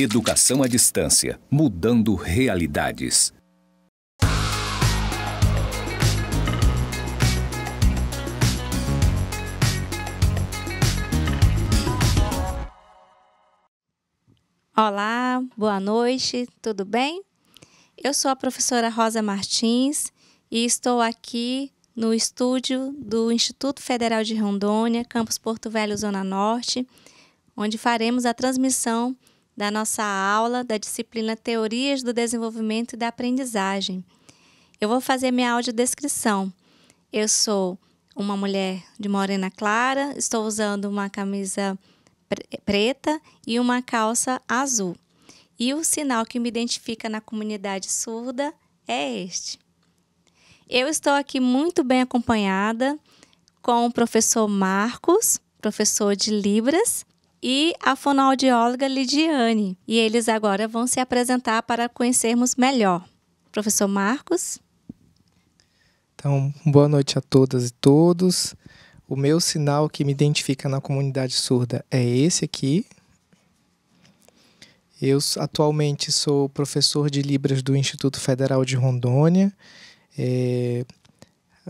Educação à distância, mudando realidades. Olá, boa noite, tudo bem? Eu sou a professora Rosa Martins e estou aqui no estúdio do Instituto Federal de Rondônia, campus Porto Velho, Zona Norte, onde faremos a transmissão da nossa aula da disciplina Teorias do Desenvolvimento e da Aprendizagem. Eu vou fazer minha audiodescrição. Eu sou uma mulher de morena clara, estou usando uma camisa preta e uma calça azul. E o sinal que me identifica na comunidade surda é este. Eu estou aqui muito bem acompanhada com o professor Marcos, professor de Libras, e a fonoaudióloga Lidiane. E eles agora vão se apresentar para conhecermos melhor. Professor Marcos. Então, boa noite a todas e todos. O meu sinal que me identifica na comunidade surda é esse aqui. Eu atualmente sou professor de Libras do Instituto Federal de Rondônia.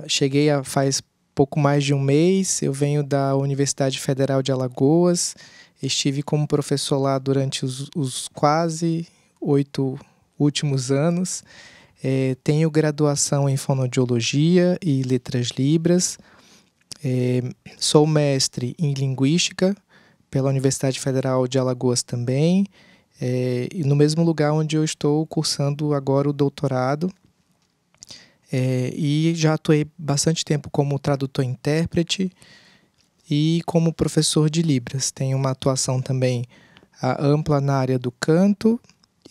Cheguei faz pouco mais de um mês. Eu venho da Universidade Federal de Alagoas. Estive como professor lá durante os quase 8 últimos anos. Tenho graduação em fonoaudiologia e letras libras. Sou mestre em linguística pela Universidade Federal de Alagoas também. E no mesmo lugar onde eu estou cursando agora o doutorado. E já atuei bastante tempo como tradutor-intérprete e como professor de Libras. Tenho uma atuação também ampla na área do canto,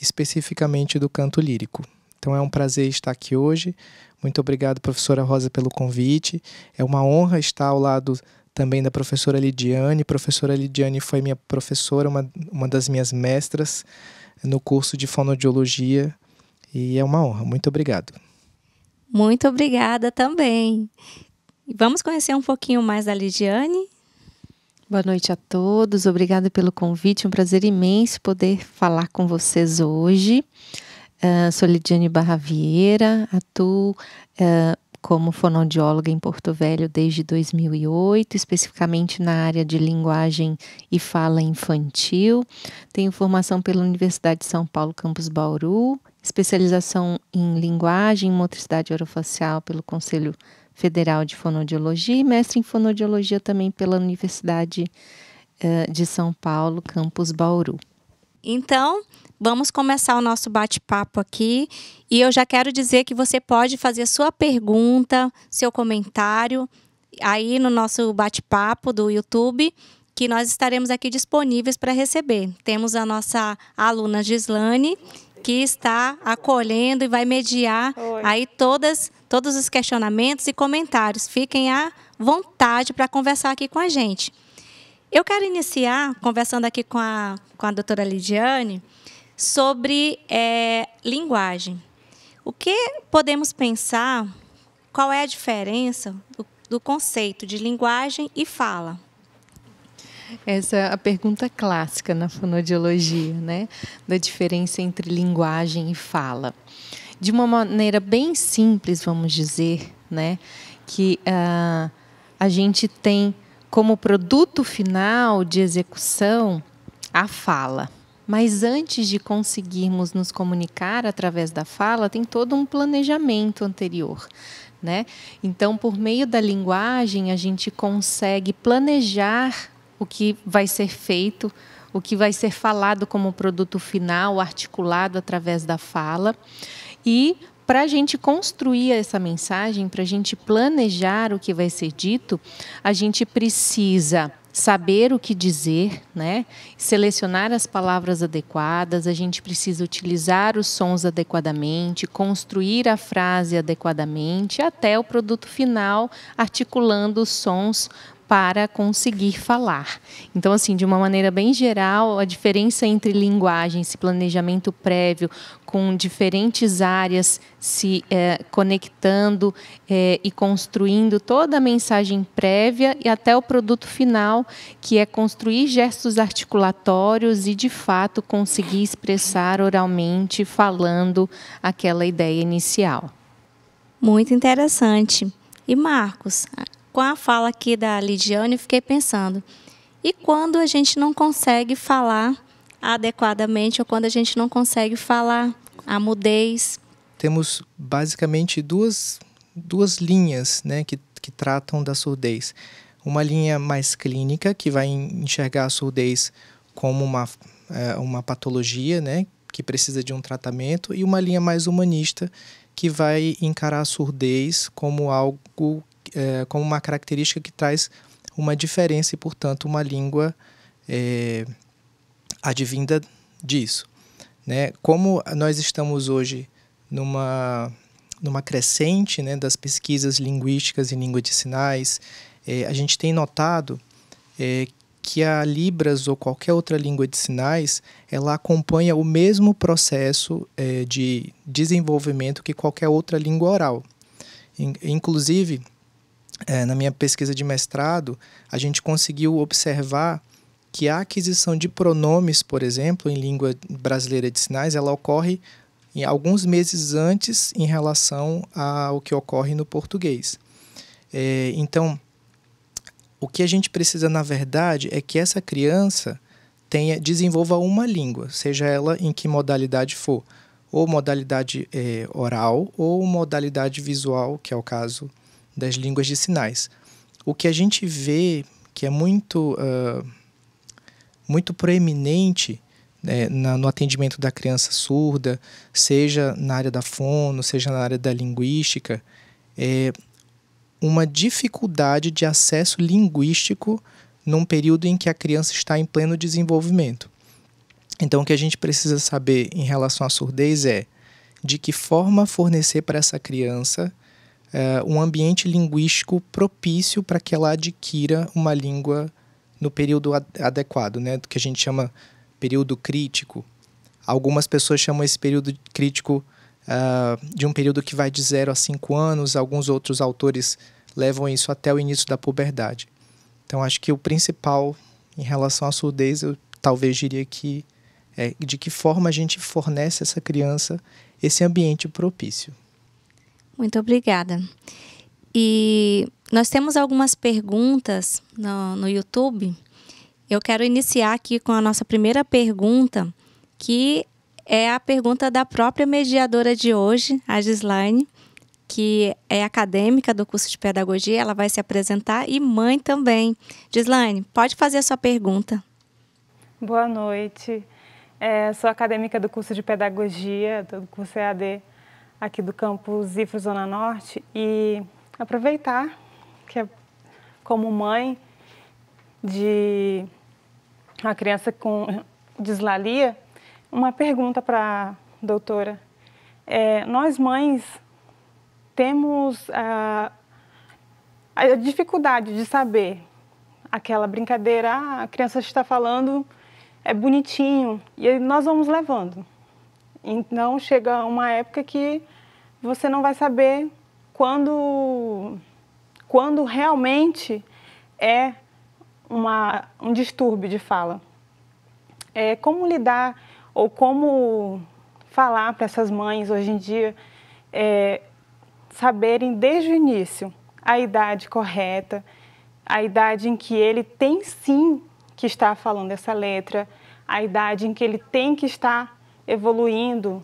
especificamente do canto lírico. Então é um prazer estar aqui hoje. Muito obrigado, professora Rosa, pelo convite. É uma honra estar ao lado também da professora Lidiane. A professora Lidiane foi minha professora, uma das minhas mestras no curso de fonoaudiologia. E é uma honra. Muito obrigado. Muito obrigada também. Vamos conhecer um pouquinho mais da Lidiane? Boa noite a todos. Obrigada pelo convite. Um prazer imenso poder falar com vocês hoje. Sou Lidiane Barra Vieira, atuo como fonoaudióloga em Porto Velho desde 2008, especificamente na área de linguagem e fala infantil. Tenho formação pela Universidade de São Paulo, campus Bauru, especialização em linguagem e motricidade orofacial pelo Conselho Federal de Fonoaudiologia e mestre em fonoaudiologia também pela Universidade de São Paulo, campus Bauru. Então, vamos começar o nosso bate-papo aqui e eu já quero dizer que você pode fazer sua pergunta, seu comentário aí no nosso bate-papo do YouTube, que nós estaremos aqui disponíveis para receber. Temos a nossa aluna Gislane, que está acolhendo e vai mediar aí todos os questionamentos e comentários. Fiquem à vontade para conversar aqui com a gente. Eu quero iniciar conversando aqui com a doutora Lidiane sobre linguagem. O que podemos pensar, qual é a diferença do conceito de linguagem e fala? Essa é a pergunta clássica na fonoaudiologia, né? Da diferença entre linguagem e fala. De uma maneira bem simples, vamos dizer, né? Que a gente tem como produto final de execução a fala. Mas antes de conseguirmos nos comunicar através da fala, tem todo um planejamento anterior, né? Então, por meio da linguagem, a gente consegue planejar o que vai ser feito, o que vai ser falado como produto final, articulado através da fala. E para a gente construir essa mensagem, para a gente planejar o que vai ser dito, a gente precisa saber o que dizer, né? Selecionar as palavras adequadas, a gente precisa utilizar os sons adequadamente, construir a frase adequadamente, até o produto final, articulando os sons para conseguir falar. Então, assim, de uma maneira bem geral, a diferença entre linguagem, esse planejamento prévio, com diferentes áreas se conectando e construindo toda a mensagem prévia e até o produto final, que é construir gestos articulatórios e, de fato, conseguir expressar oralmente, falando aquela ideia inicial. Muito interessante. E, Marcos, com a fala aqui da Lidiane, eu fiquei pensando, e quando a gente não consegue falar adequadamente ou quando a gente não consegue falar a mudez? Temos basicamente duas linhas, né, que tratam da surdez. Uma linha mais clínica, que vai enxergar a surdez como uma patologia, né, que precisa de um tratamento, e uma linha mais humanista, que vai encarar a surdez como algo, como uma característica que traz uma diferença e, portanto, uma língua advinda disso, né? Como nós estamos hoje numa crescente, né, das pesquisas linguísticas em língua de sinais, a gente tem notado que a Libras ou qualquer outra língua de sinais, ela acompanha o mesmo processo de desenvolvimento que qualquer outra língua oral. Inclusive, na minha pesquisa de mestrado, a gente conseguiu observar que a aquisição de pronomes, por exemplo, em língua brasileira de sinais, ela ocorre em alguns meses antes em relação ao que ocorre no português. Então, o que a gente precisa, na verdade, é que essa criança desenvolva uma língua, seja ela em que modalidade for, ou modalidade oral, ou modalidade visual, que é o caso das línguas de sinais. O que a gente vê que é muito proeminente, né, no atendimento da criança surda, seja na área da fono, seja na área da linguística, uma dificuldade de acesso linguístico num período em que a criança está em pleno desenvolvimento. Então, o que a gente precisa saber em relação à surdez é de que forma fornecer para essa criança um ambiente linguístico propício para que ela adquira uma língua no período adequado, né, que a gente chama período crítico. Algumas pessoas chamam esse período crítico de um período que vai de 0 a 5 anos, alguns outros autores levam isso até o início da puberdade. Então, acho que o principal em relação à surdez, eu talvez diria que é de que forma a gente fornece a essa criança esse ambiente propício. Muito obrigada. E nós temos algumas perguntas no YouTube. Eu quero iniciar aqui com a nossa primeira pergunta, que é a pergunta da própria mediadora de hoje, a Gislaine, que é acadêmica do curso de pedagogia. Ela vai se apresentar e mãe também. Gislaine, pode fazer a sua pergunta. Boa noite. Sou acadêmica do curso de pedagogia, do curso EAD aqui do campus IFRO Zona Norte, e aproveitar que como mãe de uma criança com dislalia, uma pergunta para a doutora. Nós mães temos a dificuldade de saber aquela brincadeira, a criança está falando, é bonitinho, e aí nós vamos levando. Então, chega uma época que você não vai saber quando realmente é um distúrbio de fala. Como lidar ou como falar para essas mães hoje em dia saberem desde o início a idade correta, a idade em que ele tem sim que estar falando essa letra, a idade em que ele tem que estar evoluindo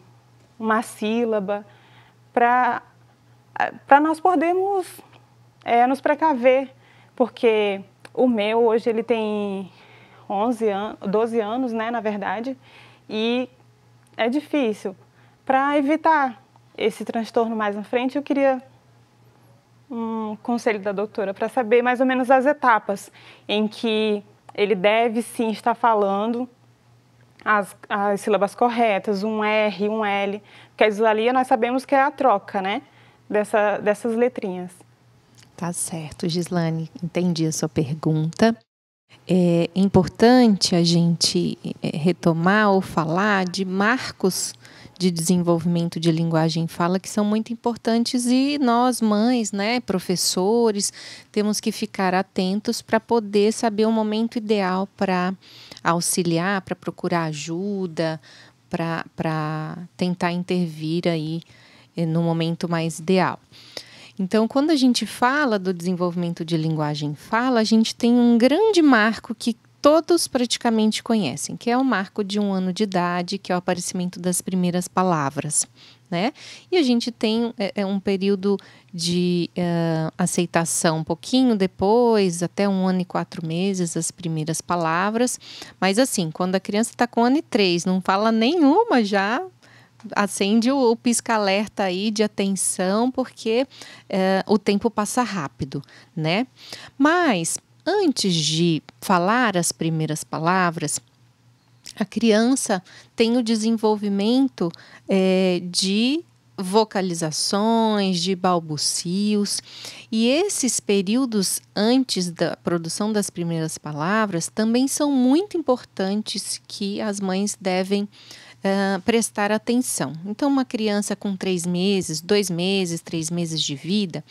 uma sílaba, para nós podermos nos precaver, porque o meu hoje ele tem 12 anos, né, na verdade, e é difícil. Para evitar esse transtorno mais na frente, eu queria um conselho da doutora para saber mais ou menos as etapas em que ele deve sim estar falando as sílabas corretas, um R, um L, porque a dislalia nós sabemos que é a troca, né, dessas letrinhas. Tá certo, Gislane, entendi a sua pergunta. É importante a gente retomar ou falar de marcos de desenvolvimento de linguagem e fala que são muito importantes e nós, mães, né, professores, temos que ficar atentos para poder saber o momento ideal para auxiliar, para procurar ajuda, para tentar intervir aí no momento mais ideal. Então, quando a gente fala do desenvolvimento de linguagem e fala, a gente tem um grande marco que todos praticamente conhecem, que é o marco de 1 ano de idade, que é o aparecimento das primeiras palavras, né? E a gente tem um período de aceitação um pouquinho depois, até 1 ano e 4 meses, as primeiras palavras. Mas assim, quando a criança está com 1 ano e 3, não fala nenhuma, já acende o pisca-alerta aí de atenção, porque o tempo passa rápido, né? Mas antes de falar as primeiras palavras, a criança tem o desenvolvimento de vocalizações, de balbucios, e esses períodos antes da produção das primeiras palavras também são muito importantes, que as mães devem prestar atenção. Então, uma criança com 3 meses, 2 meses, 3 meses de vida,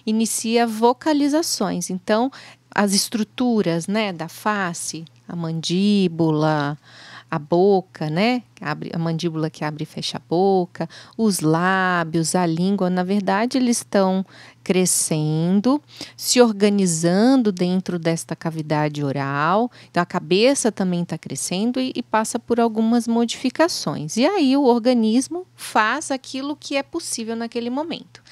inicia vocalizações. Então, as estruturas, né, da face, a mandíbula, a boca, né, a mandíbula que abre e fecha a boca, os lábios, a língua, na verdade, eles estão crescendo, se organizando dentro desta cavidade oral. Então, a cabeça também está crescendo e passa por algumas modificações. E aí o organismo faz aquilo que é possível naquele momento.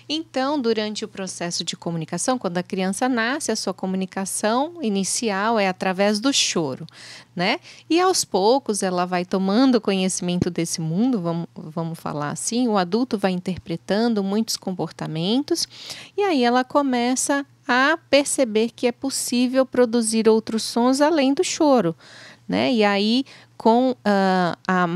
Então, durante o processo de comunicação, quando a criança nasce, a sua comunicação inicial é através do choro, né? E aos poucos ela vai tomando conhecimento desse mundo, vamos falar assim, o adulto vai interpretando muitos comportamentos e aí ela começa a perceber que é possível produzir outros sons além do choro, né? E aí, com a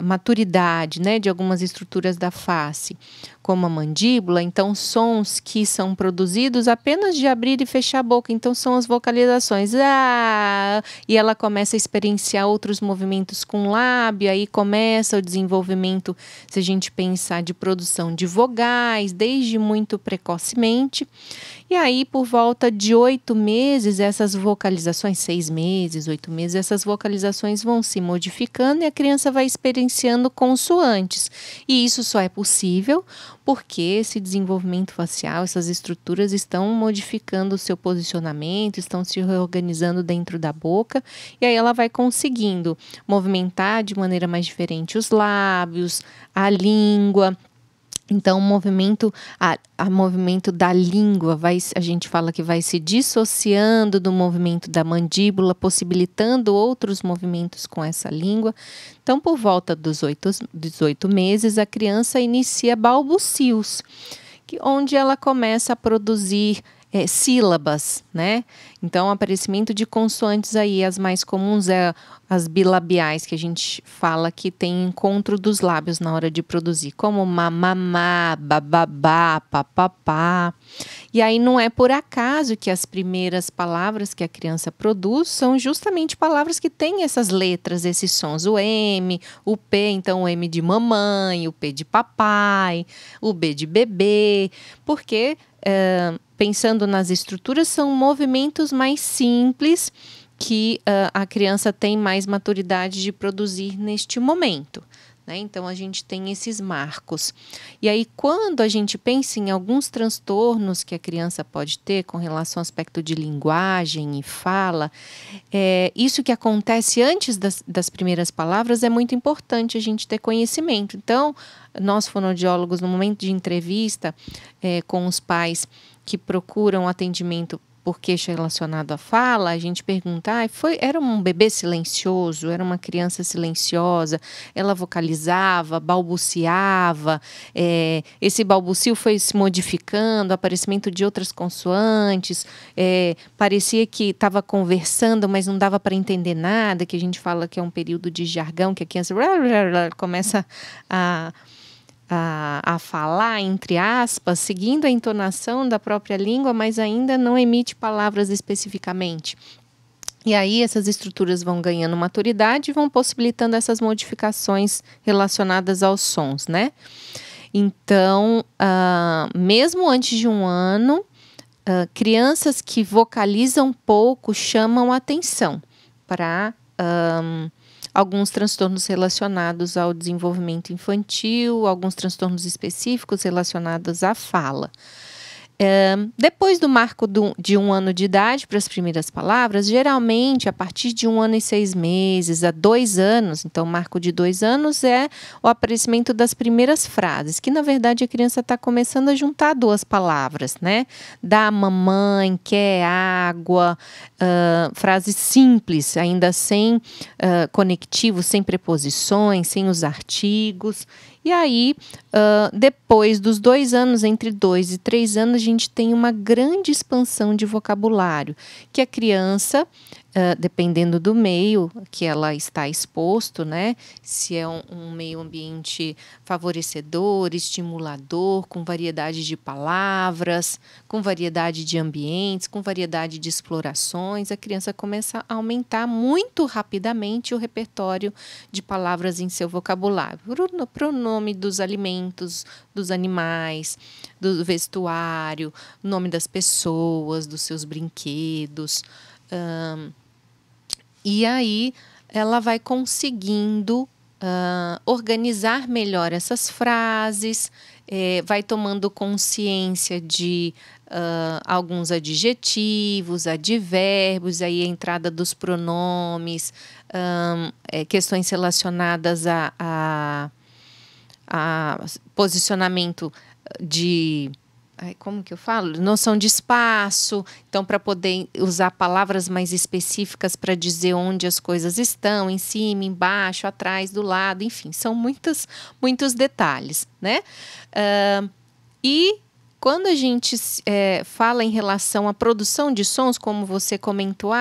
maturidade, né, de algumas estruturas da face, como a mandíbula, então sons que são produzidos apenas de abrir e fechar a boca, então são as vocalizações, e ela começa a experienciar outros movimentos com o lábio, aí começa o desenvolvimento, se a gente pensar, de produção de vogais, desde muito precocemente, e aí por volta de 8 meses, essas vocalizações, 6 meses, 8 meses, essas vocalizações vão se modificando e a criança vai experienciando consoantes, e isso só é possível porque esse desenvolvimento facial, essas estruturas estão modificando o seu posicionamento, estão se reorganizando dentro da boca, e aí ela vai conseguindo movimentar de maneira mais diferente os lábios, a língua. Então, o movimento da língua, a gente fala que vai se dissociando do movimento da mandíbula, possibilitando outros movimentos com essa língua. Então, por volta dos 18 meses, a criança inicia balbucios, onde ela começa a produzir sílabas, né? Então, o aparecimento de consoantes aí, as mais comuns as bilabiais, que a gente fala que tem encontro dos lábios na hora de produzir, como mamamá, bababá, papapá. E aí não é por acaso que as primeiras palavras que a criança produz são justamente palavras que têm essas letras, esses sons, o M, o P, então o M de mamãe, o P de papai, o B de bebê, porque pensando nas estruturas, são movimentos mais simples que a criança tem mais maturidade de produzir neste momento, né? Então, a gente tem esses marcos. E aí, quando a gente pensa em alguns transtornos que a criança pode ter com relação ao aspecto de linguagem e fala, isso que acontece antes das primeiras palavras é muito importante a gente ter conhecimento. Então, nós fonoaudiólogos, no momento de entrevista com os pais que procuram atendimento por queixa relacionado à fala, a gente pergunta, era um bebê silencioso, era uma criança silenciosa, ela vocalizava, balbuciava, esse balbucio foi se modificando, aparecimento de outras consoantes, parecia que estava conversando, mas não dava para entender nada, que a gente fala que é um período de jargão, que a criança começa a a falar, entre aspas, seguindo a entonação da própria língua, mas ainda não emite palavras especificamente. E aí essas estruturas vão ganhando maturidade e vão possibilitando essas modificações relacionadas aos sons, né? Então, mesmo antes de 1 ano, crianças que vocalizam pouco chamam atenção para alguns transtornos relacionados ao desenvolvimento infantil, alguns transtornos específicos relacionados à fala. Depois do marco de 1 ano de idade para as primeiras palavras, geralmente a partir de 1 ano e 6 meses a 2 anos, então o marco de 2 anos é o aparecimento das primeiras frases, que na verdade a criança está começando a juntar 2 palavras, né? Dá mamãe, quer água, frases simples, ainda sem conectivos, sem preposições, sem os artigos. E aí, depois dos 2 anos, entre 2 e 3 anos, a gente tem uma grande expansão de vocabulário, que a criança, dependendo do meio que ela está exposto, né? Se é um meio ambiente favorecedor, estimulador, com variedade de palavras, com variedade de ambientes, com variedade de explorações, a criança começa a aumentar muito rapidamente o repertório de palavras em seu vocabulário. Para o nome dos alimentos, dos animais, do vestuário, o nome das pessoas, dos seus brinquedos. E aí ela vai conseguindo organizar melhor essas frases, vai tomando consciência de alguns adjetivos, advérbios, aí a entrada dos pronomes, questões relacionadas a posicionamento de... como que eu falo? Noção de espaço. Então, para poder usar palavras mais específicas para dizer onde as coisas estão, em cima, embaixo, atrás, do lado, enfim, são muitos detalhes, né? E quando a gente fala em relação à produção de sons, como você comentou,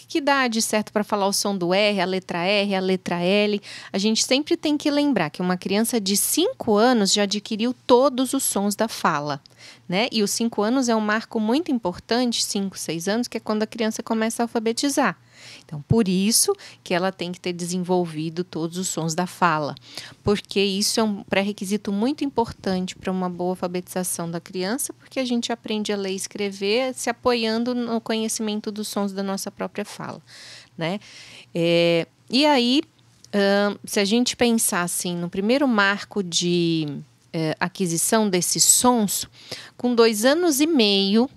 que idade certo para falar o som do R, a letra L, a gente sempre tem que lembrar que uma criança de 5 anos já adquiriu todos os sons da fala, né? E os 5 anos é um marco muito importante, 5, 6 anos, que é quando a criança começa a alfabetizar. Então, por isso que ela tem que ter desenvolvido todos os sons da fala, porque isso é um pré-requisito muito importante para uma boa alfabetização da criança, porque a gente aprende a ler e escrever se apoiando no conhecimento dos sons da nossa própria fala, né? E aí, se a gente pensar assim, no primeiro marco de aquisição desses sons, com 2 anos e meio,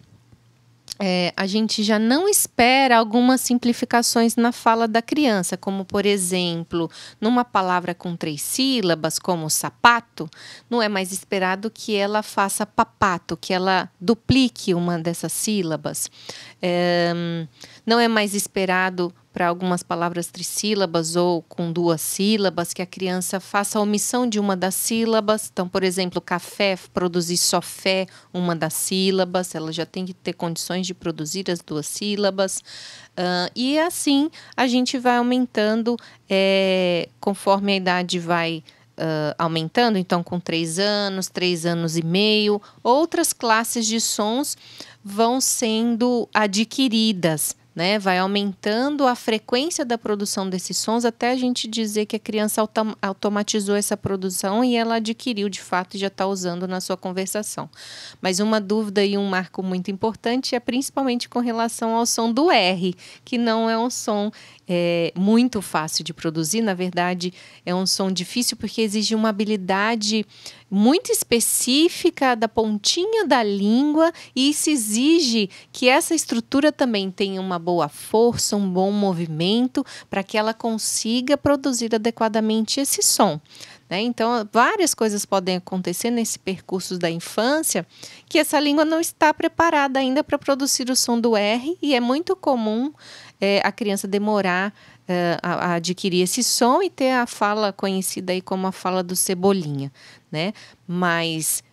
a gente já não espera algumas simplificações na fala da criança, como, por exemplo, numa palavra com 3 sílabas, como sapato, não é mais esperado que ela faça papato, que ela duplique uma dessas sílabas. Não é mais esperado para algumas palavras trissílabas ou com 2 sílabas, que a criança faça a omissão de uma das sílabas. Então, por exemplo, café, produzir só fé, uma das sílabas, ela já tem que ter condições de produzir as 2 sílabas. E assim a gente vai aumentando conforme a idade vai aumentando. Então, com 3 anos, 3 anos e meio, outras classes de sons vão sendo adquiridas, né? Vai aumentando a frequência da produção desses sons até a gente dizer que a criança automatizou essa produção e ela adquiriu de fato e já está usando na sua conversação. Mas uma dúvida e um marco muito importante é principalmente com relação ao som do R, que não é um som muito fácil de produzir. Na verdade, é um som difícil porque exige uma habilidade muito específica da pontinha da língua, e isso exige que essa estrutura também tenha uma boa força, um bom movimento, para que ela consiga produzir adequadamente esse som, né? Então, várias coisas podem acontecer nesse percurso da infância que essa língua não está preparada ainda para produzir o som do R, e é muito comum a criança demorar a adquirir esse som e ter a fala conhecida aí como a fala do Cebolinha, né? Mas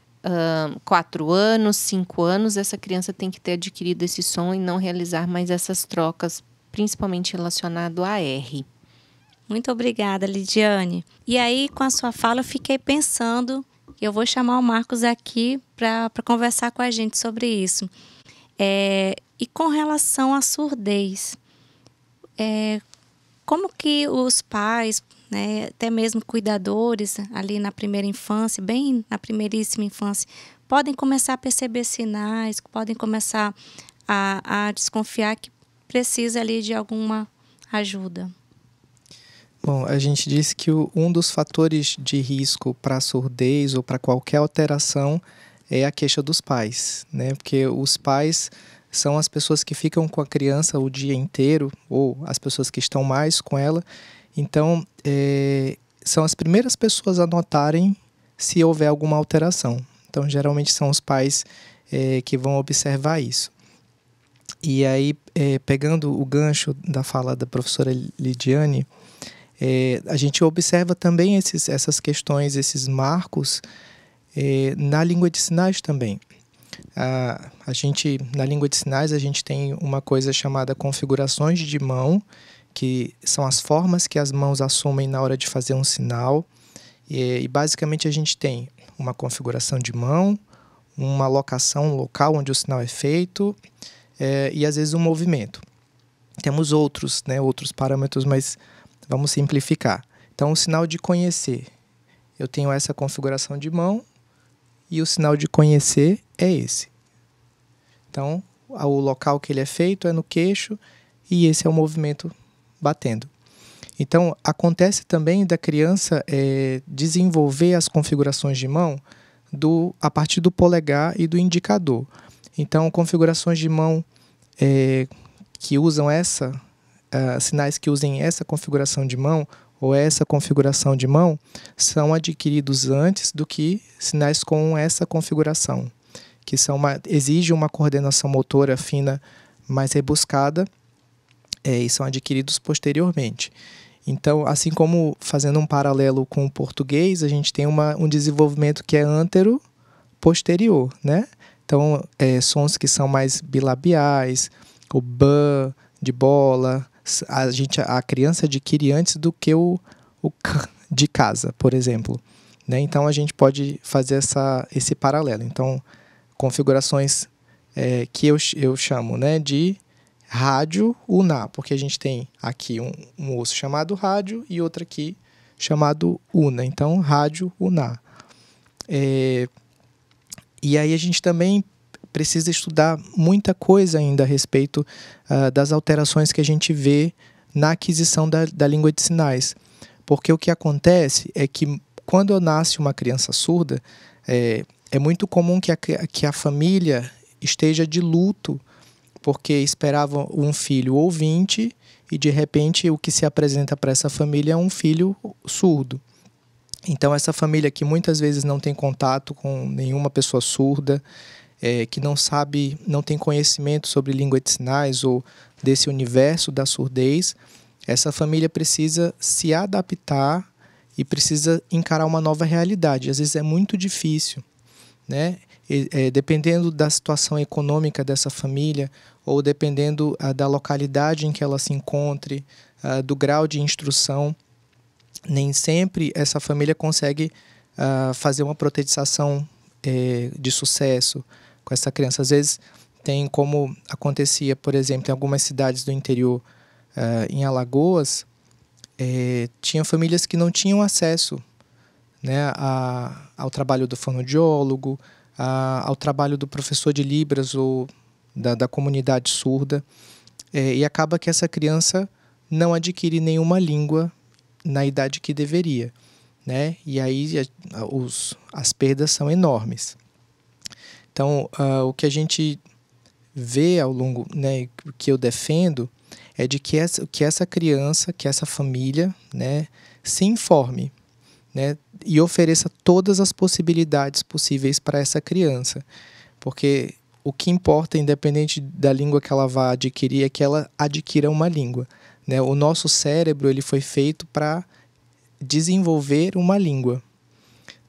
4 anos, 5 anos, essa criança tem que ter adquirido esse som e não realizar mais essas trocas, principalmente relacionado a R. Muito obrigada, Lidiane. E aí, com a sua fala, eu fiquei pensando Eu vou chamar o Marcos aqui para conversar com a gente sobre isso. E com relação à surdez, como que os pais, né, até mesmo cuidadores ali na primeira infância, bem na primeiríssima infância, podem começar a perceber sinais, podem começar a desconfiar que precisa ali de alguma ajuda? Bom, a gente disse que um dos fatores de risco para a surdez ou para qualquer alteração é a queixa dos pais, né? Porque os pais são as pessoas que ficam com a criança o dia inteiro, ou as pessoas que estão mais com ela. Então, são as primeiras pessoas a notarem se houver alguma alteração. Então, geralmente são os pais que vão observar isso. E aí, pegando o gancho da fala da professora Lidiane, a gente observa também essas questões, esses marcos na língua de sinais também. Na língua de sinais, a gente tem uma coisa chamada configurações de mão, que são as formas que as mãos assumem na hora de fazer um sinal. E basicamente a gente tem uma configuração de mão, uma locação, um local onde o sinal é feito, e às vezes um movimento. Temos outros parâmetros, mas vamos simplificar. Então, o sinal de conhecer. Eu tenho essa configuração de mão e o sinal de conhecer é esse. Então, o local que ele é feito é no queixo e esse é o movimento batendo. Então, acontece também da criança desenvolver as configurações de mão a partir do polegar e do indicador. Então, configurações de mão que usam sinais que usem essa configuração de mão ou essa configuração de mão são adquiridos antes do que sinais com essa configuração, que exige uma coordenação motora fina mais rebuscada e são adquiridos posteriormente. Então, assim como fazendo um paralelo com o português, a gente tem um desenvolvimento que é antero-posterior, né? Então, sons que são mais bilabiais, o b de bola, a criança adquire antes do que o c de casa, por exemplo, né? Então, a gente pode fazer esse paralelo. Então, configurações que eu chamo, né, de rádio uná, porque a gente tem aqui um osso chamado rádio e outro aqui chamado una. Então, rádio uná. E aí a gente também precisa estudar muita coisa ainda a respeito das alterações que a gente vê na aquisição da língua de sinais. Porque o que acontece é que quando nasce uma criança surda, é muito comum que a família esteja de luto, porque esperava um filho ouvinte e, de repente, o que se apresenta para essa família é um filho surdo. Então, essa família que muitas vezes não tem contato com nenhuma pessoa surda, que não tem conhecimento sobre língua de sinais ou desse universo da surdez, essa família precisa se adaptar e precisa encarar uma nova realidade. Às vezes é muito difícil, né? Dependendo da situação econômica dessa família ou dependendo da localidade em que ela se encontre, do grau de instrução, nem sempre essa família consegue fazer uma protetização de sucesso com essa criança. Às vezes tem, como acontecia, por exemplo, em algumas cidades do interior, em Alagoas, tinha famílias que não tinham acesso, né, ao trabalho do fonoaudiólogo, ao trabalho do professor de Libras ou da comunidade surda, e acaba que essa criança não adquire nenhuma língua na idade que deveria, né? E aí as perdas são enormes. Então, o que a gente vê ao longo, né, que eu defendo, é de que essa criança, que essa família, né, se informe, né, e ofereça todas as possibilidades possíveis para essa criança. Porque o que importa, independente da língua que ela vá adquirir, é que ela adquira uma língua, né? O nosso cérebro ele foi feito para desenvolver uma língua.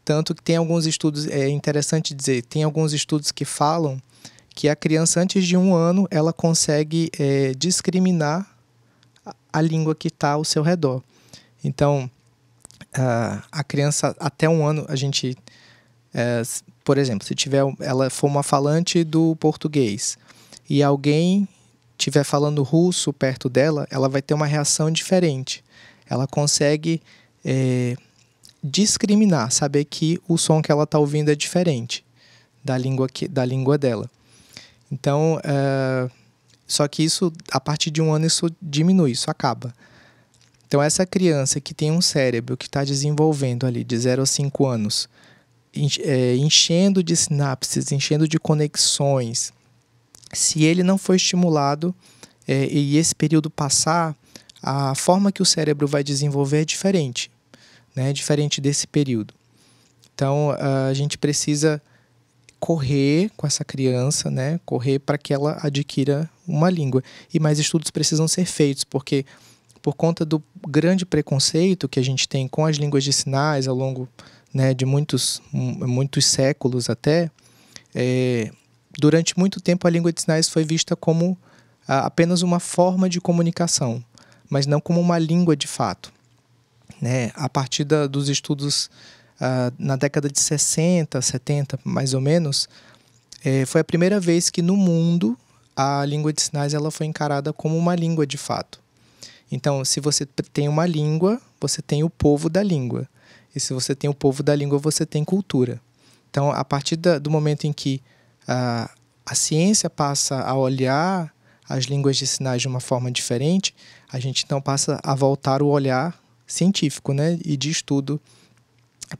Tanto que tem alguns estudos, é interessante dizer, tem alguns estudos que falam que a criança, antes de 1 ano, ela consegue discriminar a língua que está ao seu redor. Então, a criança, até 1 ano, a gente Por exemplo, se ela for uma falante do português e alguém estiver falando russo perto dela, ela vai ter uma reação diferente. Ela consegue discriminar, saber que o som que ela está ouvindo é diferente da língua dela. Então, só que isso, a partir de 1 ano, isso diminui, isso acaba. Então, essa criança que tem um cérebro que está desenvolvendo ali de 0 a 5 anos, enchendo de sinapses, enchendo de conexões, se ele não for estimulado e esse período passar, a forma que o cérebro vai desenvolver é diferente, né? Diferente desse período. Então, a gente precisa correr com essa criança, né? Correr para que ela adquira uma língua. E mais estudos precisam ser feitos, porque por conta do grande preconceito que a gente tem com as línguas de sinais ao longo, né, de muitos séculos até, durante muito tempo a língua de sinais foi vista como apenas uma forma de comunicação, mas não como uma língua de fato, né? A partir dos estudos na década de 60, 70, mais ou menos, foi a primeira vez que no mundo a língua de sinais ela foi encarada como uma língua de fato. Então, se você tem uma língua, você tem o povo da língua. E se você tem o povo da língua, você tem cultura. Então, a partir do momento em que a ciência passa a olhar as línguas de sinais de uma forma diferente, a gente então passa a voltar o olhar científico, né, e de estudo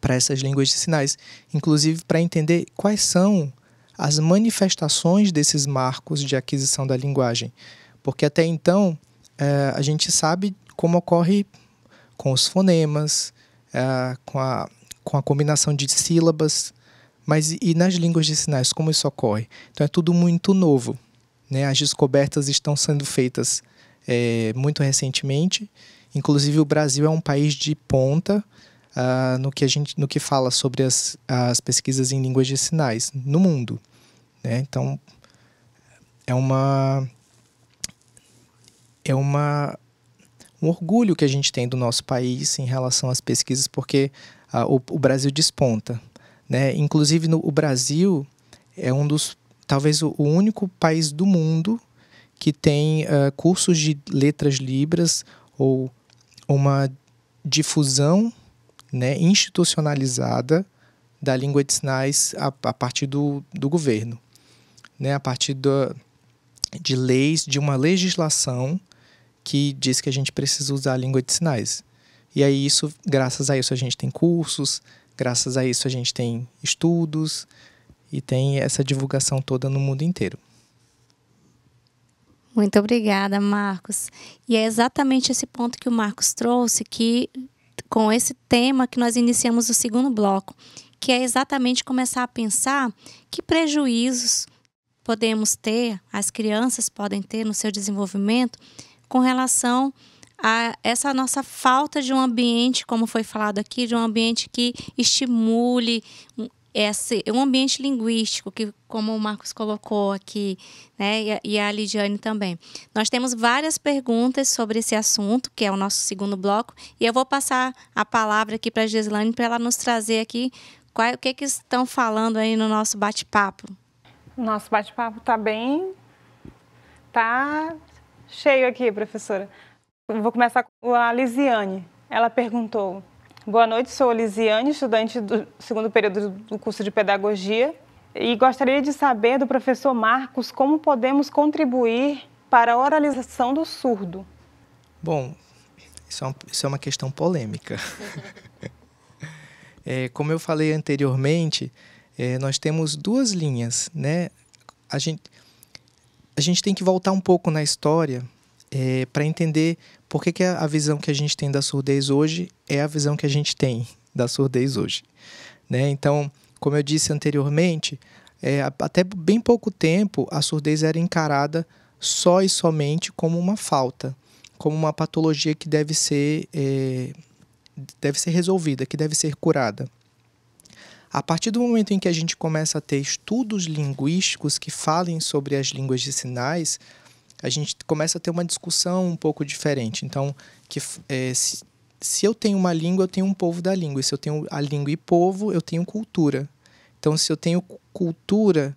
para essas línguas de sinais, inclusive para entender quais são as manifestações desses marcos de aquisição da linguagem. Porque até então a gente sabe como ocorre com os fonemas, com a combinação de sílabas, mas e nas línguas de sinais, como isso ocorre? Então é tudo muito novo, né? As descobertas estão sendo feitas muito recentemente. Inclusive o Brasil é um país de ponta no que fala sobre as pesquisas em línguas de sinais no mundo, né? Então um orgulho que a gente tem do nosso país em relação às pesquisas, porque o Brasil desponta, né? Inclusive o Brasil é talvez o único país do mundo que tem cursos de letras libras ou uma difusão, né, institucionalizada da língua de sinais a partir do governo, né, a partir de leis, de uma legislação que diz que a gente precisa usar a língua de sinais. E aí graças a isso a gente tem cursos, graças a isso a gente tem estudos e tem essa divulgação toda no mundo inteiro. Muito obrigada, Marcos. E é exatamente esse ponto que o Marcos trouxe, que com esse tema que nós iniciamos o segundo bloco, que é exatamente começar a pensar que prejuízos podemos ter, as crianças podem ter no seu desenvolvimento com relação a essa nossa falta de um ambiente, como foi falado aqui, de um ambiente que estimule um ambiente linguístico, que, como o Marcos colocou aqui, né, e a Lidiane também. Nós temos várias perguntas sobre esse assunto, que é o nosso segundo bloco, e eu vou passar a palavra aqui para a Gislaine para ela nos trazer aqui o que estão falando aí no nosso bate-papo. Nosso bate-papo tá cheio aqui, professora. Eu vou começar com a Lisiane. Ela perguntou: boa noite, sou Lisiane, estudante do segundo período do curso de Pedagogia, e gostaria de saber do professor Marcos como podemos contribuir para a oralização do surdo. Bom, isso é uma questão polêmica. Como eu falei anteriormente, nós temos duas linhas, né? A gente tem que voltar um pouco na história para entender por que a visão que a gente tem da surdez hoje é a visão que a gente tem da surdez hoje, né? Então, como eu disse anteriormente, até bem pouco tempo a surdez era encarada só e somente como uma falta, como uma patologia que deve ser resolvida, que deve ser curada. A partir do momento em que a gente começa a ter estudos linguísticos que falem sobre as línguas de sinais, a gente começa a ter uma discussão um pouco diferente. Então, se eu tenho uma língua, eu tenho um povo da língua. E se eu tenho a língua e povo, eu tenho cultura. Então, se eu tenho cultura,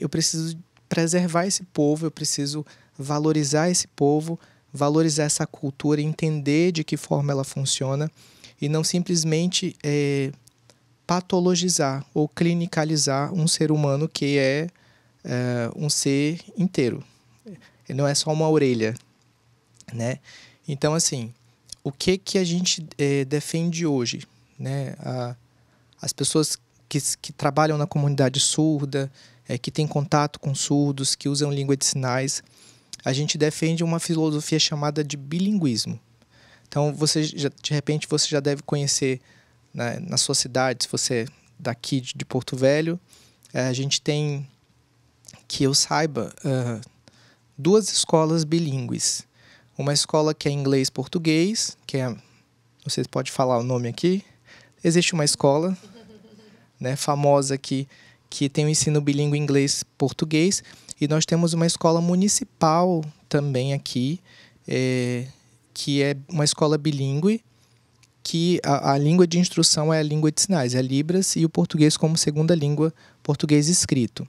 eu preciso preservar esse povo, eu preciso valorizar esse povo, valorizar essa cultura, entender de que forma ela funciona e não simplesmente patologizar ou clinicalizar um ser humano que é um ser inteiro. Ele não é só uma orelha, né? Então, assim, o que a gente defende hoje, né? As pessoas que trabalham na comunidade surda, que têm contato com surdos, que usam língua de sinais, a gente defende uma filosofia chamada de bilinguismo. Então, de repente, você já deve conhecer, né, na sua cidade, se você é daqui de Porto Velho, a gente tem, que eu saiba, 2 escolas bilíngues. Uma escola que é inglês-português, que é, não sei se pode falar o nome aqui. Existe uma escola, né, famosa que tem o ensino bilíngue inglês-português. E nós temos uma escola municipal também aqui, que é uma escola bilíngue, que a língua de instrução é a língua de sinais, é Libras, e o português como segunda língua, português escrito.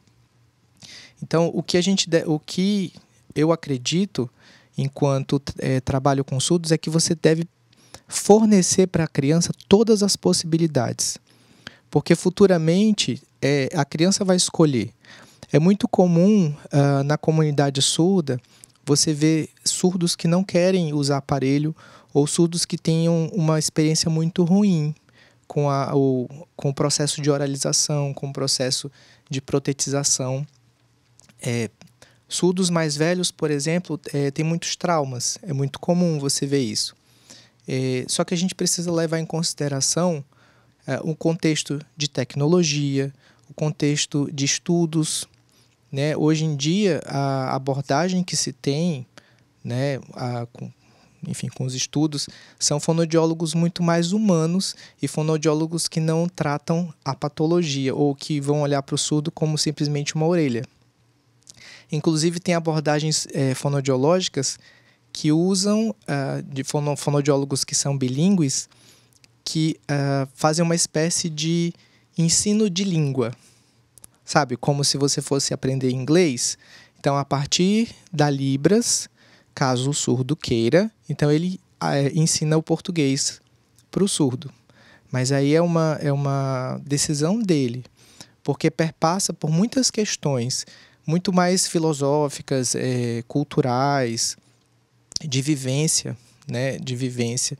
Então, o que eu acredito, enquanto trabalho com surdos, é que você deve fornecer para a criança todas as possibilidades. Porque futuramente a criança vai escolher. É muito comum na comunidade surda você ver surdos que não querem usar aparelho ou surdos que tenham uma experiência muito ruim com o processo de oralização, com o processo de protetização. Surdos mais velhos, por exemplo, têm muitos traumas. É muito comum você ver isso. Só que a gente precisa levar em consideração o contexto de tecnologia, o contexto de estudos, né? Hoje em dia, a abordagem que se tem, né, com os estudos, são fonoaudiólogos muito mais humanos e fonoaudiólogos que não tratam a patologia ou que vão olhar para o surdo como simplesmente uma orelha. Inclusive, tem abordagens fonoaudiológicas que usam, de fonoaudiólogos que são bilíngues, que fazem uma espécie de ensino de língua. Sabe, como se você fosse aprender inglês. Então, a partir da Libras, caso o surdo queira, então ele ensina o português para o surdo. Mas aí é uma decisão dele, porque perpassa por muitas questões, muito mais filosóficas, culturais, de vivência, né? De vivência.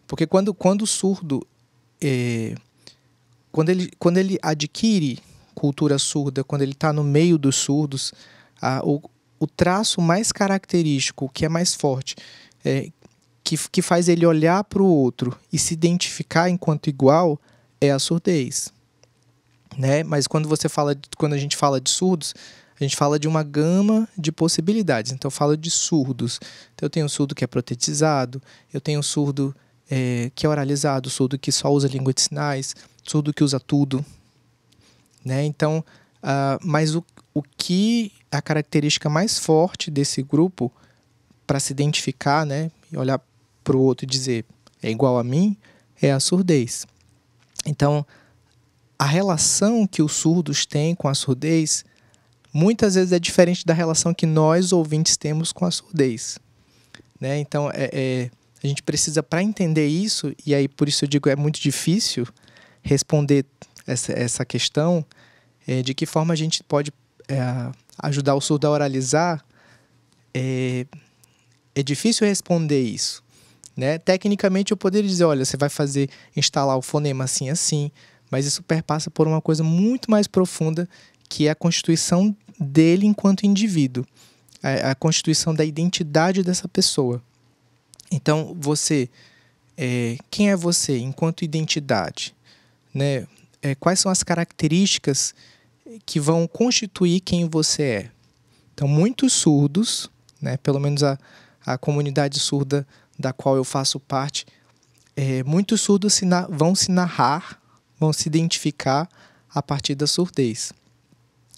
Porque quando o surdo, quando ele adquire cultura surda, quando ele está no meio dos surdos, o traço mais característico, que é mais forte, que faz ele olhar para o outro e se identificar enquanto igual, é a surdez, né? Mas quando a gente fala de surdos, a gente fala de uma gama de possibilidades. Então, eu falo de surdos. Então, eu tenho um surdo que é protetizado, eu tenho um surdo que é oralizado, surdo que só usa língua de sinais, surdo que usa tudo, né? Então, mas o que a característica mais forte desse grupo, para se identificar, né, e olhar para o outro e dizer é igual a mim, é a surdez. Então, a relação que os surdos têm com a surdez muitas vezes é diferente da relação que nós, ouvintes, temos com a surdez, né? Então, a gente precisa, para entender isso, e aí por isso eu digo é muito difícil responder essa questão, de que forma a gente pode ajudar o surdo a oralizar. É difícil responder isso, né? Tecnicamente eu poderia dizer, olha, você vai instalar o fonema assim, assim, mas isso perpassa por uma coisa muito mais profunda, que é a constituição dele enquanto indivíduo, a constituição da identidade dessa pessoa. Então, quem é você enquanto identidade, né? Quais são as características que vão constituir quem você é? Então, muitos surdos, né, pelo menos a comunidade surda da qual eu faço parte, muitos surdos vão se narrar, vão se identificar a partir da surdez.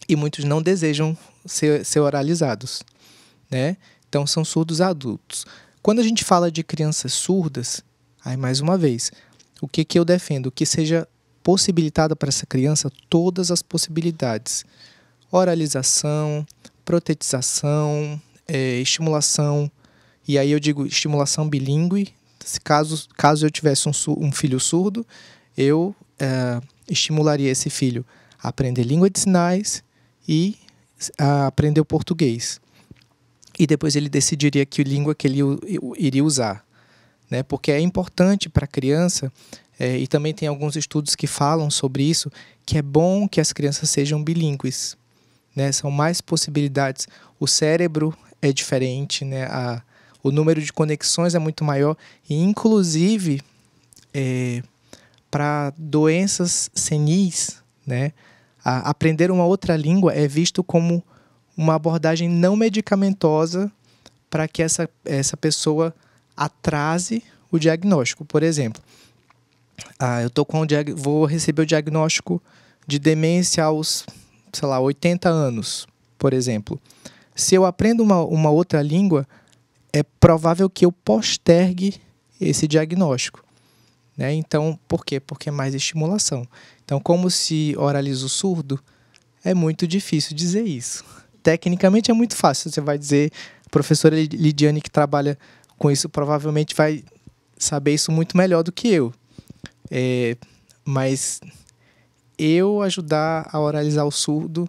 E muitos não desejam ser oralizados, né? Então, são surdos adultos. Quando a gente fala de crianças surdas, aí mais uma vez, o que eu defendo? Que seja possibilitada para essa criança todas as possibilidades. Oralização, protetização, estimulação, e aí eu digo estimulação bilíngue. Caso eu tivesse um filho surdo, eu estimularia esse filho a aprender língua de sinais e a aprender o português. E depois ele decidiria que língua que ele iria usar, né? Porque é importante para a criança, e também tem alguns estudos que falam sobre isso, que é bom que as crianças sejam bilíngues, né? São mais possibilidades. O cérebro é diferente, né? O número de conexões é muito maior. E, inclusive, para doenças senis, né? Aprender uma outra língua é visto como uma abordagem não medicamentosa para que essa pessoa atrase o diagnóstico. Por exemplo, vou receber o diagnóstico de demência aos, 80 anos, por exemplo. Se eu aprendo uma outra língua, é provável que eu postergue esse diagnóstico, né? Então, por quê? Porque é mais estimulação. Então, como se oraliza o surdo, é muito difícil dizer isso. Tecnicamente é muito fácil. Você vai dizer, a professora Lidiane, que trabalha com isso, provavelmente vai saber isso muito melhor do que eu. Mas eu ajudar a oralizar o surdo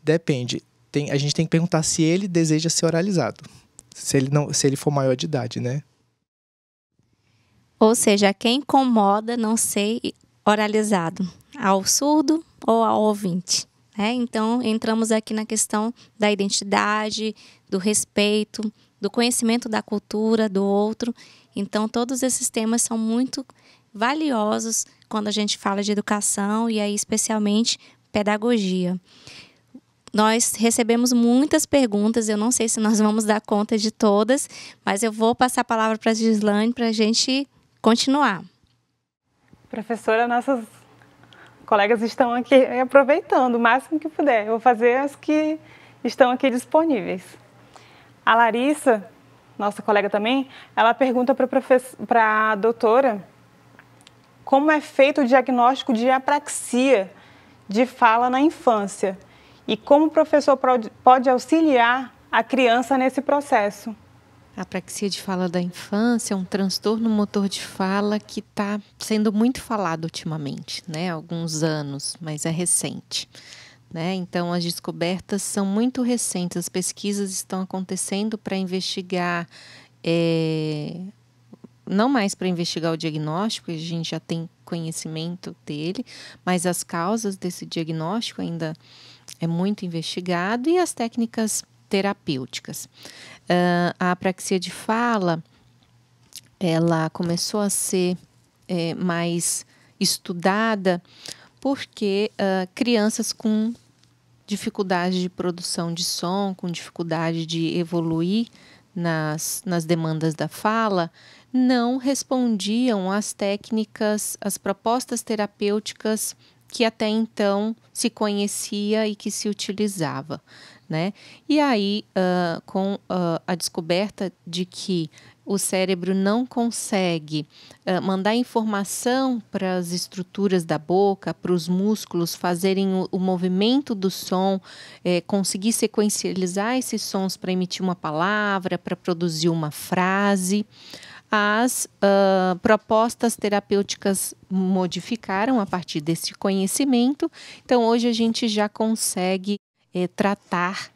depende. A gente tem que perguntar se ele deseja ser oralizado. Se ele for maior de idade, né? Ou seja, quem incomoda não ser oralizado, ao surdo ou ao ouvinte, né? Então, entramos aqui na questão da identidade, do respeito, do conhecimento da cultura do outro. Então, todos esses temas são muito valiosos quando a gente fala de educação e aí especialmente pedagogia. Nós recebemos muitas perguntas, eu não sei se nós vamos dar conta de todas, mas eu vou passar a palavra para a Gislaine para a gente continuar. Professora, nossos colegas estão aqui aproveitando o máximo que puder. Eu vou fazer as que estão aqui disponíveis. A Larissa, nossa colega também, ela pergunta para a doutora como é feito o diagnóstico de apraxia de fala na infância e como o professor pode auxiliar a criança nesse processo. A apraxia de fala da infância é um transtorno motor de fala que está sendo muito falado ultimamente, né? Há alguns anos, mas é recente, né? Então, as descobertas são muito recentes, as pesquisas estão acontecendo para investigar, não mais para investigar o diagnóstico, a gente já tem conhecimento dele, mas as causas desse diagnóstico ainda é muito investigado e as técnicas terapêuticas. A apraxia de fala, ela começou a ser mais estudada porque crianças com dificuldade de produção de som, com dificuldade de evoluir nas demandas da fala, não respondiam às técnicas, às propostas terapêuticas que até então se conhecia e que se utilizava, né? E aí, com a descoberta de que o cérebro não consegue mandar informação para as estruturas da boca, para os músculos fazerem o movimento do som, conseguir sequencializar esses sons para emitir uma palavra, para produzir uma frase. As propostas terapêuticas modificaram a partir desse conhecimento. Então, hoje a gente já consegue tratar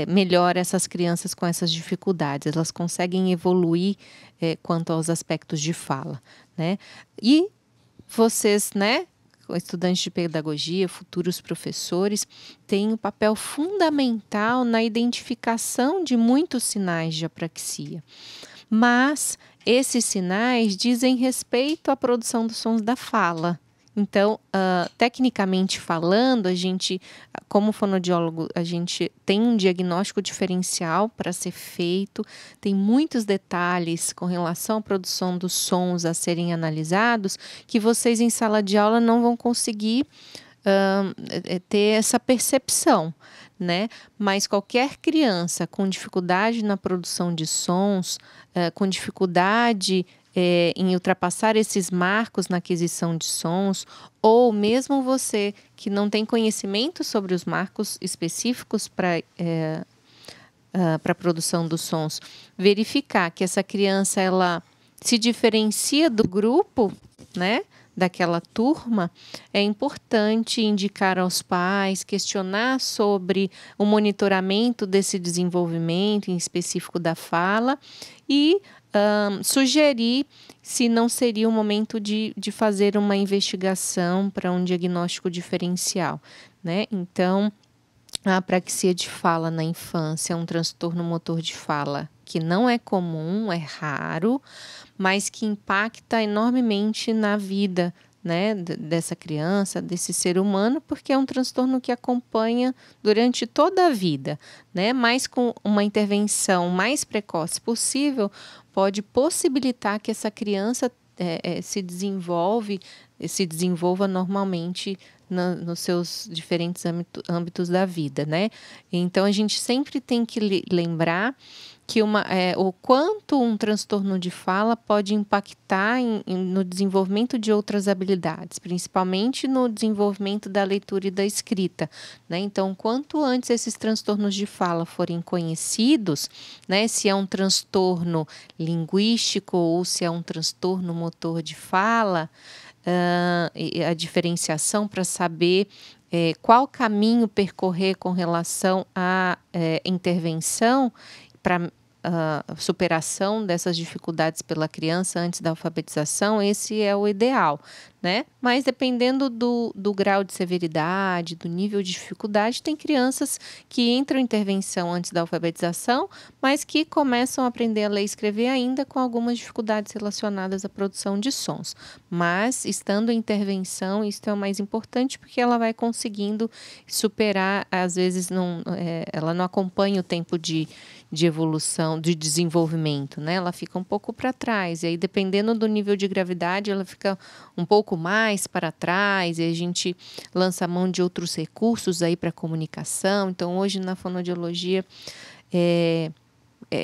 melhor essas crianças com essas dificuldades. Elas conseguem evoluir quanto aos aspectos de fala, né? E vocês, né, estudantes de pedagogia, futuros professores, têm um papel fundamental na identificação de muitos sinais de apraxia. Mas esses sinais dizem respeito à produção dos sons da fala. Então, tecnicamente falando, a gente, como fonoaudiólogo, a gente tem um diagnóstico diferencial para ser feito, tem muitos detalhes com relação à produção dos sons a serem analisados que vocês em sala de aula não vão conseguir ter essa percepção, né? Mas qualquer criança com dificuldade na produção de sons, com dificuldade em ultrapassar esses marcos na aquisição de sons, ou mesmo você que não tem conhecimento sobre os marcos específicos para a produção dos sons, verificar que essa criança ela se diferencia do grupo, né, daquela turma, é importante indicar aos pais, questionar sobre o monitoramento desse desenvolvimento, em específico da fala, e sugerir se não seria o momento de fazer uma investigação para um diagnóstico diferencial, né? Então, a apraxia de fala na infância é um transtorno motor de fala que não é comum, é raro, mas que impacta enormemente na vida, né, dessa criança, desse ser humano, porque é um transtorno que acompanha durante toda a vida, né? Mas com uma intervenção mais precoce possível, pode possibilitar que essa criança se desenvolva normalmente nos seus diferentes âmbitos da vida, né? Então, a gente sempre tem que lembrar que o quanto um transtorno de fala pode impactar no desenvolvimento de outras habilidades, principalmente no desenvolvimento da leitura e da escrita, né? Então, quanto antes esses transtornos de fala forem conhecidos, né, se é um transtorno linguístico ou se é um transtorno motor de fala, a diferenciação para saber qual caminho percorrer com relação à intervenção para superação dessas dificuldades pela criança antes da alfabetização, esse é o ideal, né? Mas dependendo do grau de severidade, do nível de dificuldade, tem crianças que entram em intervenção antes da alfabetização, mas que começam a aprender a ler e escrever ainda com algumas dificuldades relacionadas à produção de sons. Mas, estando em intervenção, isso é o mais importante, porque ela vai conseguindo superar, às vezes ela não acompanha o tempo de evolução, de desenvolvimento, né? Ela fica um pouco para trás, e aí dependendo do nível de gravidade, ela fica um pouco mais para trás, e a gente lança a mão de outros recursos aí para comunicação. Então, hoje na fonoaudiologia é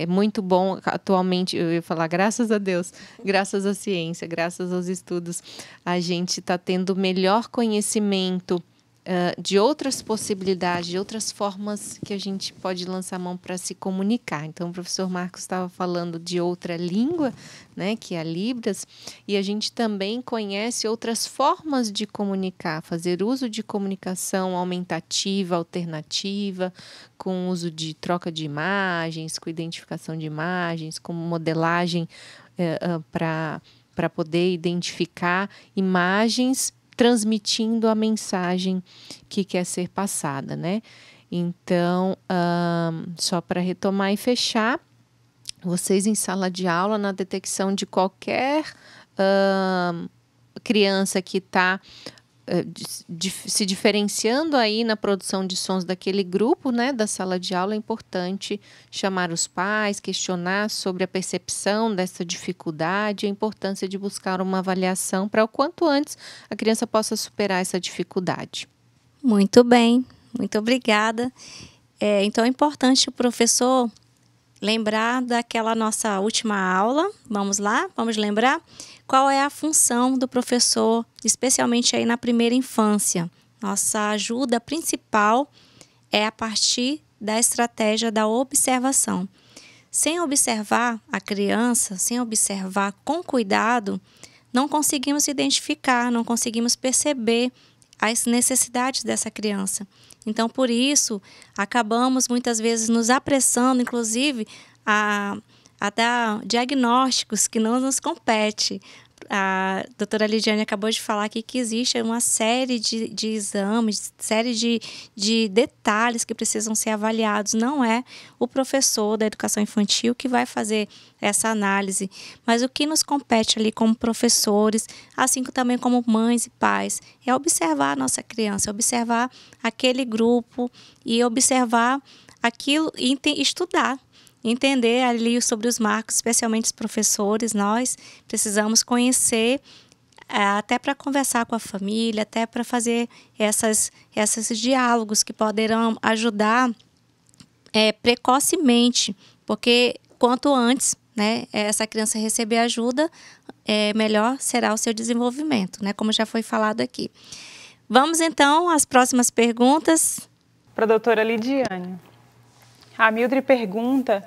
muito bom, atualmente, eu ia falar, graças a Deus, graças à ciência, graças aos estudos, a gente está tendo melhor conhecimento de outras possibilidades, de outras formas que a gente pode lançar a mão para se comunicar. Então, o professor Marcos estava falando de outra língua, né, que é a Libras, e a gente também conhece outras formas de comunicar, fazer uso de comunicação aumentativa, alternativa, com uso de troca de imagens, com identificação de imagens, com modelagem para poder identificar imagens transmitindo a mensagem que quer ser passada, né? Então, só para retomar e fechar, vocês em sala de aula, na detecção de qualquer criança que está se diferenciando aí na produção de sons daquele grupo, né, da sala de aula, é importante chamar os pais, questionar sobre a percepção dessa dificuldade, a importância de buscar uma avaliação para o quanto antes a criança possa superar essa dificuldade. Muito bem, muito obrigada. Então é importante o professor lembrar daquela nossa última aula. Vamos lá? Vamos lembrar? Qual é a função do professor, especialmente aí na primeira infância? Nossa ajuda principal é a partir da estratégia da observação. Sem observar a criança, sem observar com cuidado, não conseguimos identificar, não conseguimos perceber as necessidades dessa criança. Então, por isso, acabamos muitas vezes nos apressando, inclusive, a dar diagnósticos que não nos compete. A doutora Lidiane acabou de falar aqui que existe uma série de exames, série de detalhes que precisam ser avaliados. Não é o professor da educação infantil que vai fazer essa análise, mas o que nos compete ali como professores, assim também como mães e pais, é observar a nossa criança, observar aquele grupo e observar aquilo e estudar. Entender ali sobre os marcos, especialmente os professores, nós precisamos conhecer até para conversar com a família, até para fazer esses diálogos que poderão ajudar precocemente, porque quanto antes, né, essa criança receber ajuda, melhor será o seu desenvolvimento, né, como já foi falado aqui. Vamos então às próximas perguntas. Para a doutora Lidiane. A Mildred pergunta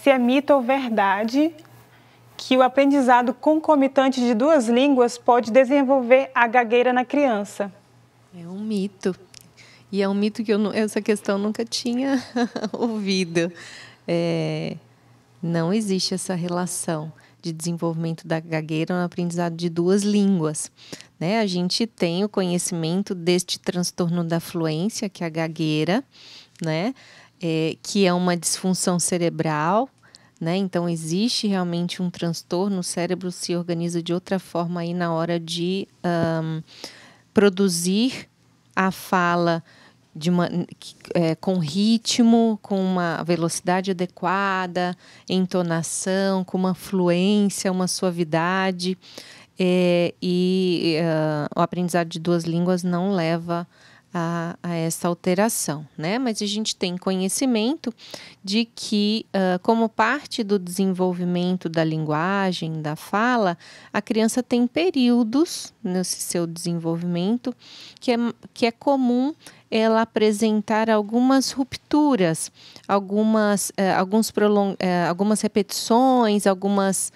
se é mito ou verdade que o aprendizado concomitante de 2 línguas pode desenvolver a gagueira na criança. É um mito. E é um mito que essa questão eu nunca tinha ouvido. Não existe essa relação de desenvolvimento da gagueira no aprendizado de 2 línguas. Né? A gente tem o conhecimento deste transtorno da fluência, que é a gagueira, né? Que é uma disfunção cerebral. Né? Então, existe realmente um transtorno, o cérebro se organiza de outra forma aí na hora de produzir a fala com ritmo, com uma velocidade adequada, entonação, com uma fluência, uma suavidade. O aprendizado de 2 línguas não leva a essa alteração, né? Mas a gente tem conhecimento de que, como parte do desenvolvimento da linguagem, da fala, a criança tem períodos nesse seu desenvolvimento que é comum ela apresentar algumas rupturas, algumas repetições, algumas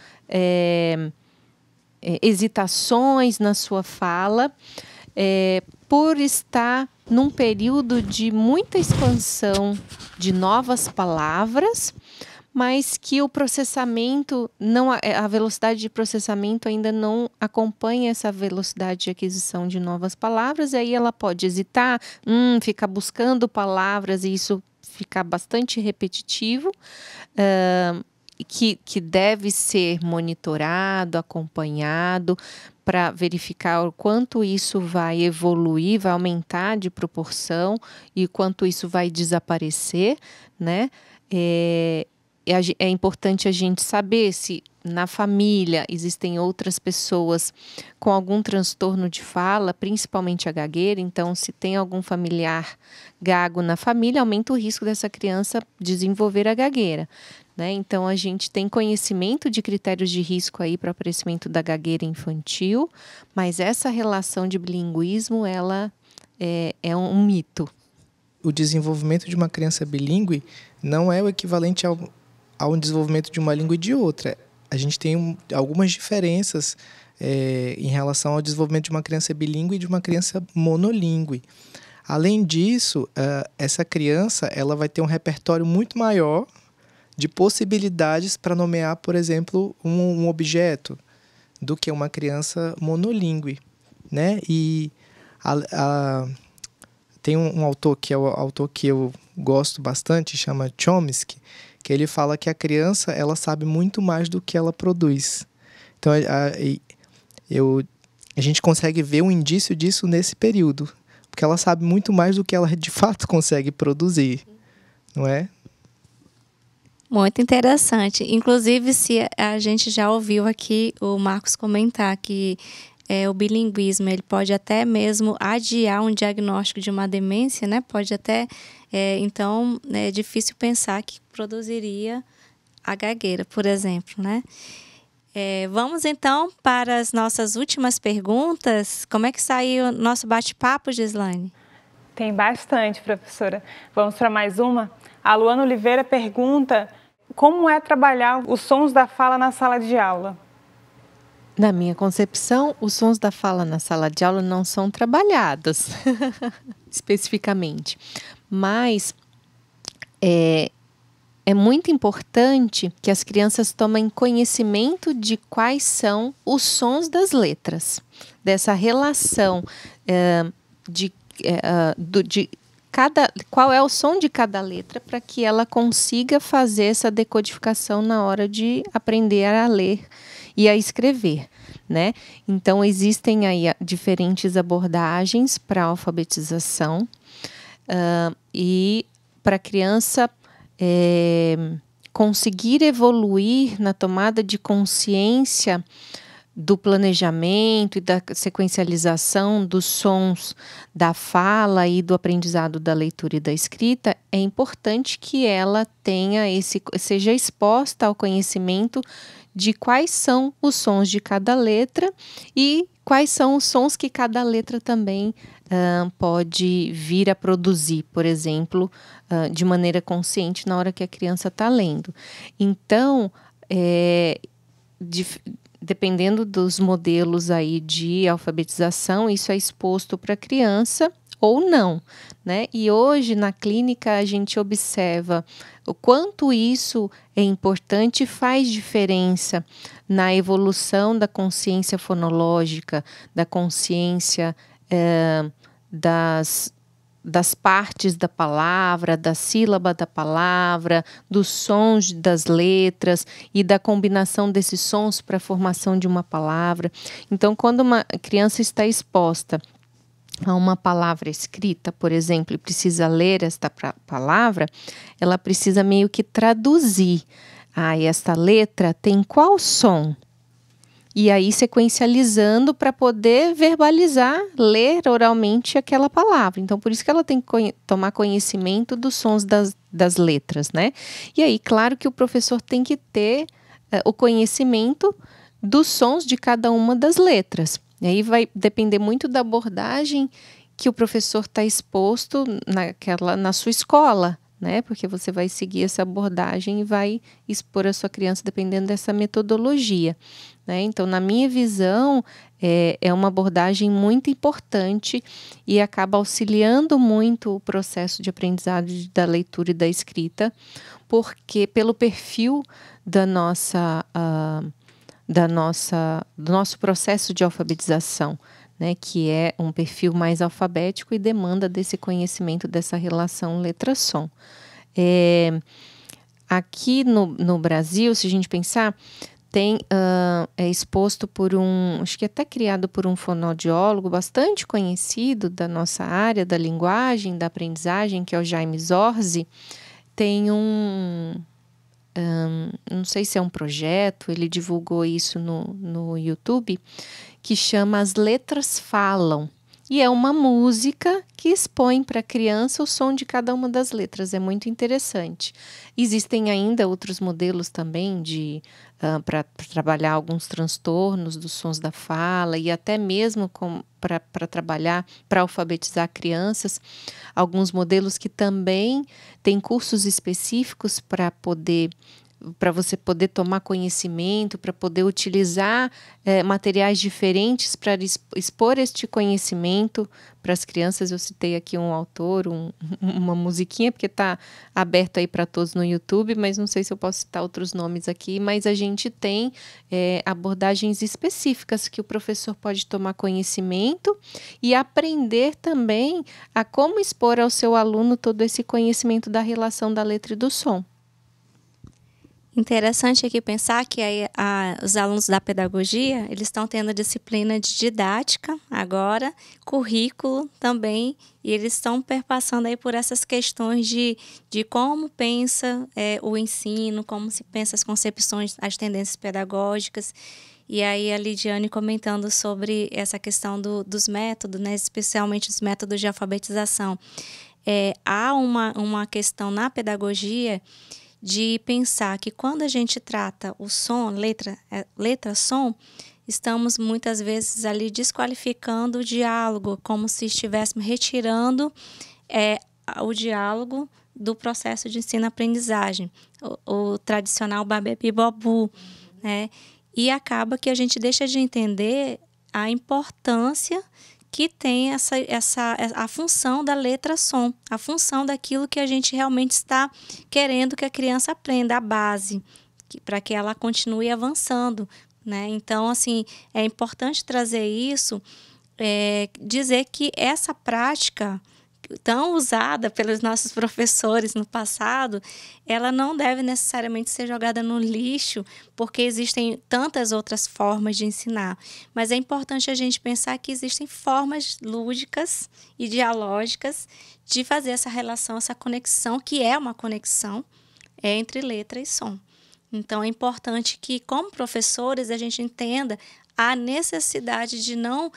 hesitações na sua fala, por estar num período de muita expansão de novas palavras, mas que o processamento, a velocidade de processamento ainda não acompanha essa velocidade de aquisição de novas palavras, e aí ela pode hesitar, ficar buscando palavras, e isso fica bastante repetitivo, que deve ser monitorado, acompanhado, para verificar o quanto isso vai evoluir, vai aumentar de proporção e quanto isso vai desaparecer, né? É importante a gente saber se na família existem outras pessoas com algum transtorno de fala, principalmente a gagueira. Então, se tem algum familiar gago na família, aumenta o risco dessa criança desenvolver a gagueira. Né? Então, a gente tem conhecimento de critérios de risco aí para o aparecimento da gagueira infantil, mas essa relação de bilinguismo, ela é um mito. O desenvolvimento de uma criança bilíngue não é o equivalente ao desenvolvimento de uma língua e de outra. A gente tem algumas diferenças em relação ao desenvolvimento de uma criança bilíngue e de uma criança monolíngue. Além disso, essa criança ela vai ter um repertório muito maior de possibilidades para nomear, por exemplo, um objeto, do que uma criança monolíngue, né? E tem um autor que é o autor que eu gosto bastante, chama Chomsky, que ele fala que a criança ela sabe muito mais do que ela produz. Então, a gente consegue ver um indício disso nesse período, porque ela sabe muito mais do que ela de fato consegue produzir, não é? Muito interessante. Inclusive, se a gente já ouviu aqui o Marcos comentar que o bilinguismo ele pode até mesmo adiar um diagnóstico de uma demência, né? Pode até, então, é difícil pensar que produziria a gagueira, por exemplo, né? Vamos então para as nossas últimas perguntas. Como é que saiu o nosso bate-papo, Gislaine? Tem bastante, professora. Vamos para mais uma? A Luana Oliveira pergunta como é trabalhar os sons da fala na sala de aula. Na minha concepção, os sons da fala na sala de aula não são trabalhados especificamente, mas é muito importante que as crianças tomem conhecimento de quais são os sons das letras, dessa relação qual é o som de cada letra, para que ela consiga fazer essa decodificação na hora de aprender a ler e a escrever, né? Então, existem aí diferentes abordagens para a alfabetização e para a criança conseguir evoluir na tomada de consciência do planejamento e da sequencialização dos sons da fala e do aprendizado da leitura e da escrita, é importante que ela seja exposta ao conhecimento de quais são os sons de cada letra e quais são os sons que cada letra também pode vir a produzir, por exemplo, de maneira consciente na hora que a criança está lendo. Então, dependendo dos modelos aí de alfabetização, isso é exposto para a criança ou não, né? E hoje na clínica a gente observa o quanto isso é importante e faz diferença na evolução da consciência fonológica, da consciência das partes da palavra, da sílaba da palavra, dos sons das letras e da combinação desses sons para a formação de uma palavra. Então, quando uma criança está exposta a uma palavra escrita, por exemplo, e precisa ler esta palavra, ela precisa meio que traduzir. E esta letra tem qual som? E aí sequencializando para poder verbalizar, ler oralmente aquela palavra. Então, por isso que ela tem que tomar conhecimento dos sons das letras, né? E aí, claro que o professor tem que ter o conhecimento dos sons de cada uma das letras. E aí vai depender muito da abordagem que o professor está exposto na sua escola, né? Porque você vai seguir essa abordagem e vai expor a sua criança dependendo dessa metodologia, né? Então, na minha visão, é uma abordagem muito importante e acaba auxiliando muito o processo de aprendizado da leitura e da escrita, porque pelo perfil do nosso processo de alfabetização, né, que é um perfil mais alfabético e demanda desse conhecimento dessa relação letra-som. Aqui no Brasil, se a gente pensar, é exposto por acho que até criado por um fonoaudiólogo bastante conhecido da nossa área, da linguagem, da aprendizagem, que é o Jaime Zorzi. Tem não sei se é um projeto, ele divulgou isso no YouTube, que chama As Letras Falam. E é uma música que expõe para a criança o som de cada uma das letras. É muito interessante. Existem ainda outros modelos também para trabalhar alguns transtornos dos sons da fala e até mesmo para trabalhar, para alfabetizar crianças. Alguns modelos que também têm cursos específicos para você poder tomar conhecimento, para poder utilizar materiais diferentes para expor este conhecimento para as crianças. Eu citei aqui um autor, uma musiquinha, porque está aberto aí para todos no YouTube, mas não sei se eu posso citar outros nomes aqui, mas a gente tem abordagens específicas que o professor pode tomar conhecimento e aprender também a como expor ao seu aluno todo esse conhecimento da relação da letra e do som. Interessante aqui pensar que os alunos da pedagogia, eles estão tendo disciplina de didática agora, currículo também, e eles estão perpassando aí por essas questões de como pensa o ensino, como se pensa as concepções, as tendências pedagógicas. E aí a Lidiane comentando sobre essa questão dos métodos, né, especialmente os métodos de alfabetização. Há uma questão na pedagogia de pensar que quando a gente trata o som, letra-som, estamos muitas vezes ali desqualificando o diálogo, como se estivéssemos retirando o diálogo do processo de ensino-aprendizagem, o tradicional babebi-bobu, né? E acaba que a gente deixa de entender a importância que tem a função da letra-som, a função daquilo que a gente realmente está querendo que a criança aprenda, a base, para que ela continue avançando, né? Então, assim, é importante trazer isso, dizer que essa prática tão usada pelos nossos professores no passado, ela não deve necessariamente ser jogada no lixo, porque existem tantas outras formas de ensinar. Mas é importante a gente pensar que existem formas lúdicas e dialógicas de fazer essa relação, essa conexão, que é uma conexão entre letra e som. Então, é importante que, como professores, a gente entenda a necessidade de não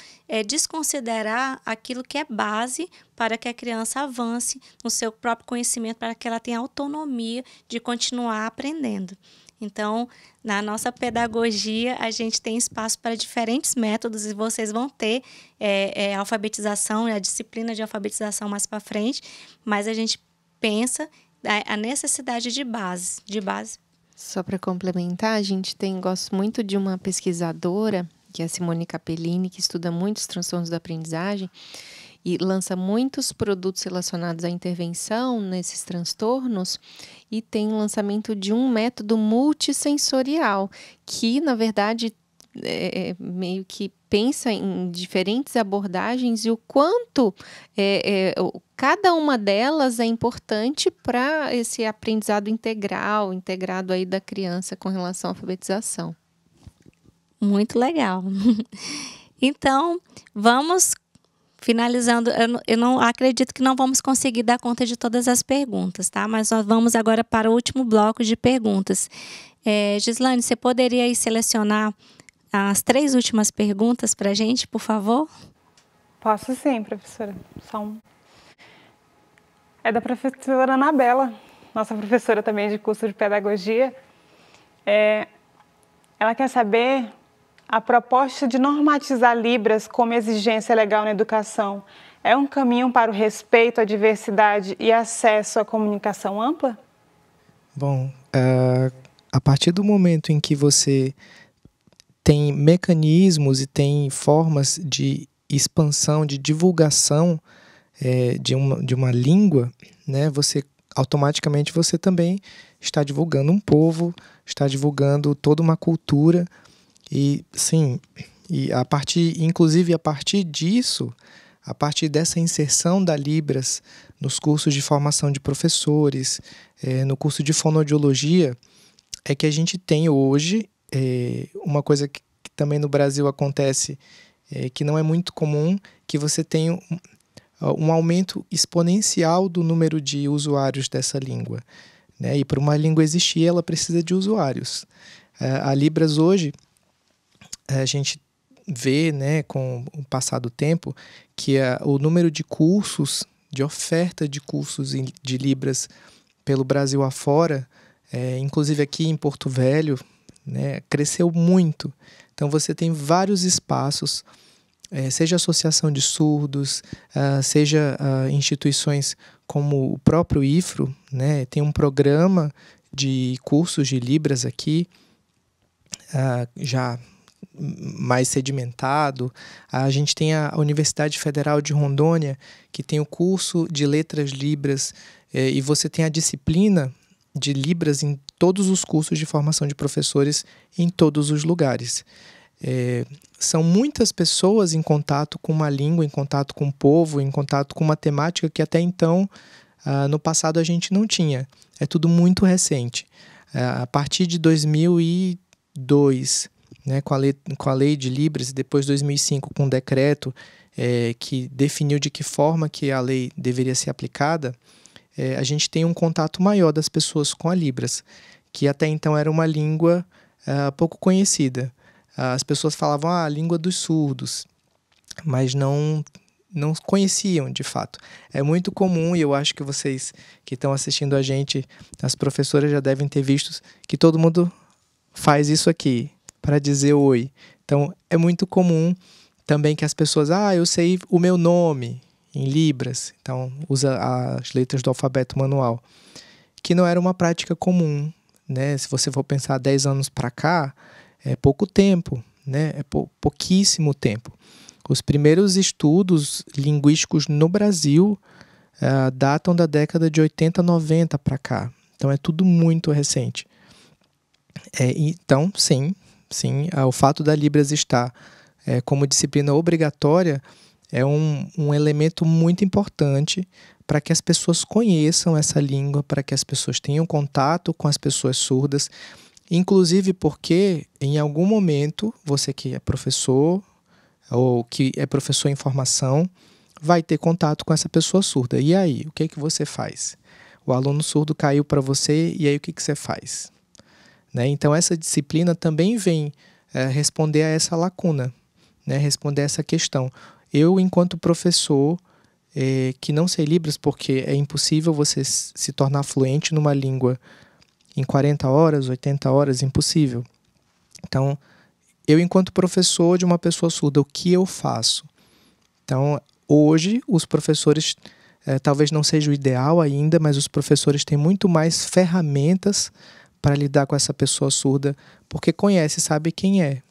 desconsiderar aquilo que é base para que a criança avance no seu próprio conhecimento, para que ela tenha autonomia de continuar aprendendo. Então, na nossa pedagogia, a gente tem espaço para diferentes métodos e vocês vão ter alfabetização, a disciplina de alfabetização mais para frente, mas a gente pensa a necessidade de base. Só para complementar, a gente gosto muito de uma pesquisadora, que é a Simone Capellini, que estuda muitos transtornos da aprendizagem e lança muitos produtos relacionados à intervenção nesses transtornos, e tem o lançamento de um método multissensorial, que, na verdade, meio que pensa em diferentes abordagens e o quanto cada uma delas é importante para esse aprendizado integrado aí da criança com relação à alfabetização. Muito legal. Então, vamos finalizando. Eu não acredito que não vamos conseguir dar conta de todas as perguntas, tá? Mas nós vamos agora para o último bloco de perguntas. Gislane, você poderia aí selecionar as 3 últimas perguntas para a gente, por favor? Posso sim, professora. É da professora Anabela, nossa professora também de curso de pedagogia. Ela quer saber a proposta de normatizar Libras como exigência legal na educação é um caminho para o respeito à diversidade e acesso à comunicação ampla? Bom, a partir do momento em que você tem mecanismos e tem formas de expansão, de divulgação de uma língua, né, automaticamente você também está divulgando um povo, está divulgando toda uma cultura. E sim, inclusive a partir disso, a partir dessa inserção da Libras nos cursos de formação de professores, no curso de fonoaudiologia, é que a gente tem hoje uma coisa que também no Brasil acontece, que não é muito comum, que você tem um aumento exponencial do número de usuários dessa língua, né? E para uma língua existir, ela precisa de usuários. A Libras hoje, a gente vê, né, com o passar do tempo, que o número de cursos, de oferta de cursos de Libras pelo Brasil afora, inclusive aqui em Porto Velho, né, cresceu muito. Então você tem vários espaços, seja associação de surdos, seja instituições como o próprio IFRO, né, tem um programa de cursos de Libras aqui, já mais sedimentado. A gente tem a Universidade Federal de Rondônia, que tem o curso de Letras Libras, e você tem a disciplina de Libras em todos os cursos de formação de professores em todos os lugares. São muitas pessoas em contato com uma língua, em contato com o povo, em contato com uma temática que até então, no passado, a gente não tinha. É tudo muito recente. A partir de 2002, né, com a lei de Libras, e depois 2005 com um decreto que definiu de que forma que a lei deveria ser aplicada, a gente tem um contato maior das pessoas com a Libras, que até então era uma língua pouco conhecida. As pessoas falavam a língua dos surdos, mas não conheciam de fato. É muito comum, e eu acho que vocês que estão assistindo a gente, as professoras já devem ter visto, que todo mundo faz isso aqui para dizer oi. Então, é muito comum também que as pessoas, eu sei o meu nome em Libras, então usa as letras do alfabeto manual, que não era uma prática comum, né? Se você for pensar 10 anos para cá, é pouco tempo, né? É pouquíssimo tempo. Os primeiros estudos linguísticos no Brasil datam da década de 80, 90 para cá. Então, é tudo muito recente. Então, sim, o fato da Libras estar como disciplina obrigatória é um elemento muito importante para que as pessoas conheçam essa língua, para que as pessoas tenham contato com as pessoas surdas, inclusive porque em algum momento você que é professor ou que é professor em formação vai ter contato com essa pessoa surda. E aí, o que você faz? O aluno surdo caiu para você e aí o que você faz? né? Então, essa disciplina também vem responder a essa lacuna, né? Responder a essa questão. Eu, enquanto professor, que não sei Libras, porque é impossível você se tornar fluente numa língua em 40 horas, 80 horas, impossível. Então, eu, enquanto professor de uma pessoa surda, o que eu faço? Então, hoje, os professores, talvez não seja o ideal ainda, mas os professores têm muito mais ferramentas para lidar com essa pessoa surda, porque conhece, sabe quem é,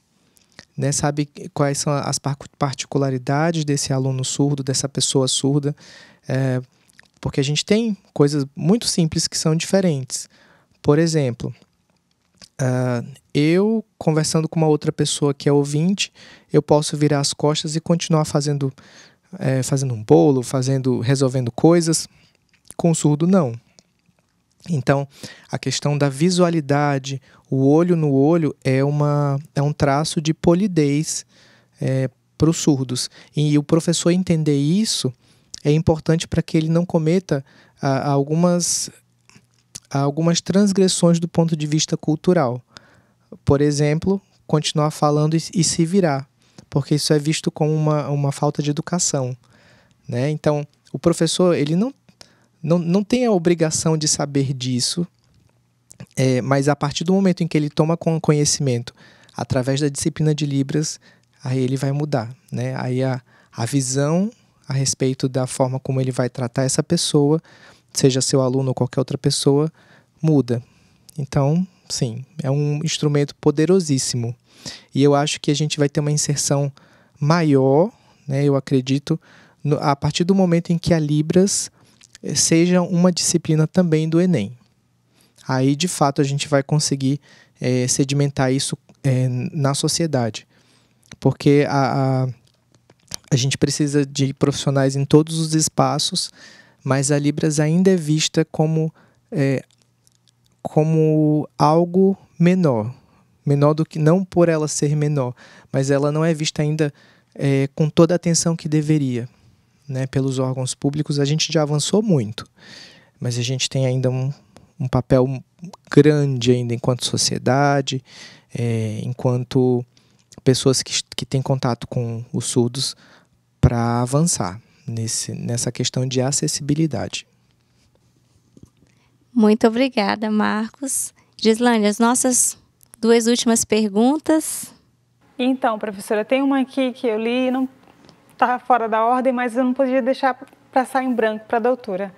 né? Sabe quais são as particularidades desse aluno surdo, dessa pessoa surda, porque a gente tem coisas muito simples que são diferentes. Por exemplo, eu conversando com uma outra pessoa que é ouvinte, eu posso virar as costas e continuar fazendo um bolo, resolvendo coisas. Com o surdo, não. Então, a questão da visualidade, o olho no olho, é um traço de polidez para os surdos. E o professor entender isso é importante para que ele não cometa algumas transgressões do ponto de vista cultural. Por exemplo, continuar falando e se virar, porque isso é visto como uma falta de educação, né? Então, o professor ele não tem a obrigação de saber disso, mas a partir do momento em que ele toma conhecimento através da disciplina de Libras, aí ele vai mudar, né? Aí a visão a respeito da forma como ele vai tratar essa pessoa, seja seu aluno ou qualquer outra pessoa, muda. Então, sim, é um instrumento poderosíssimo. E eu acho que a gente vai ter uma inserção maior, né, eu acredito, a partir do momento em que a Libras seja uma disciplina também do Enem. Aí, de fato, a gente vai conseguir sedimentar isso na sociedade. Porque a gente precisa de profissionais em todos os espaços, mas a Libras ainda é vista como algo menor do que, não por ela ser menor, mas ela não é vista ainda com toda a atenção que deveria, né, pelos órgãos públicos. A gente já avançou muito, mas a gente tem ainda um papel grande ainda enquanto sociedade, enquanto pessoas que têm contato com os surdos, para avançar nessa questão de acessibilidade. Muito obrigada, Marcos. Gislane, as nossas 2 últimas perguntas. Então, professora, tem uma aqui que eu li, não está fora da ordem, mas eu não podia deixar passar em branco para a doutora.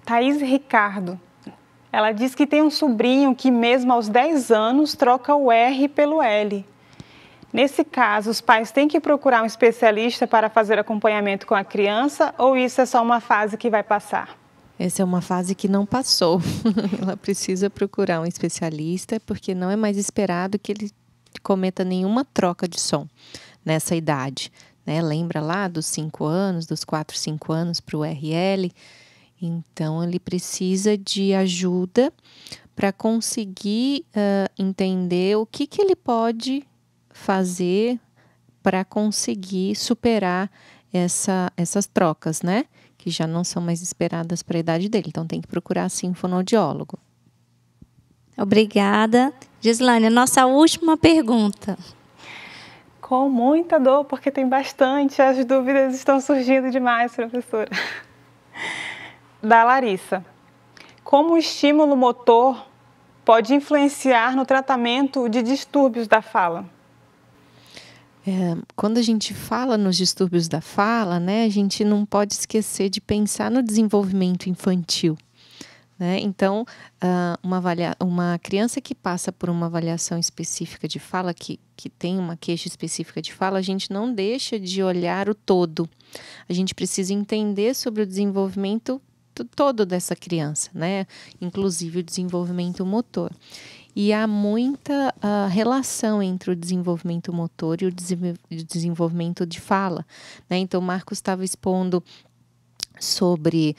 Thaís Ricardo, ela diz que tem um sobrinho que mesmo aos 10 anos troca o R pelo L. Nesse caso, os pais têm que procurar um especialista para fazer acompanhamento com a criança, ou isso é só uma fase que vai passar? Essa é uma fase que não passou. Ela precisa procurar um especialista, porque não é mais esperado que ele cometa nenhuma troca de som nessa idade, né? Lembra lá dos 5 anos, dos 4, 5 anos para o RL? Então, ele precisa de ajuda para conseguir entender o que ele pode fazer para conseguir superar essas trocas, né? Que já não são mais esperadas para a idade dele. Então, tem que procurar, sim, um fonoaudiólogo. Obrigada. Gislane, a nossa última pergunta. Com muita dor, porque tem bastante. As dúvidas estão surgindo demais, professora. Da Larissa. Como o estímulo motor pode influenciar no tratamento de distúrbios da fala? Quando a gente fala nos distúrbios da fala, né, a gente não pode esquecer de pensar no desenvolvimento infantil, né? Então, uma criança que passa por uma avaliação específica de fala, que tem uma queixa específica de fala, a gente não deixa de olhar o todo. A gente precisa entender sobre o desenvolvimento todo dessa criança, né? Inclusive o desenvolvimento motor. E há muita relação entre o desenvolvimento motor e o desenvolvimento de fala, né? Então, o Marcos estava expondo sobre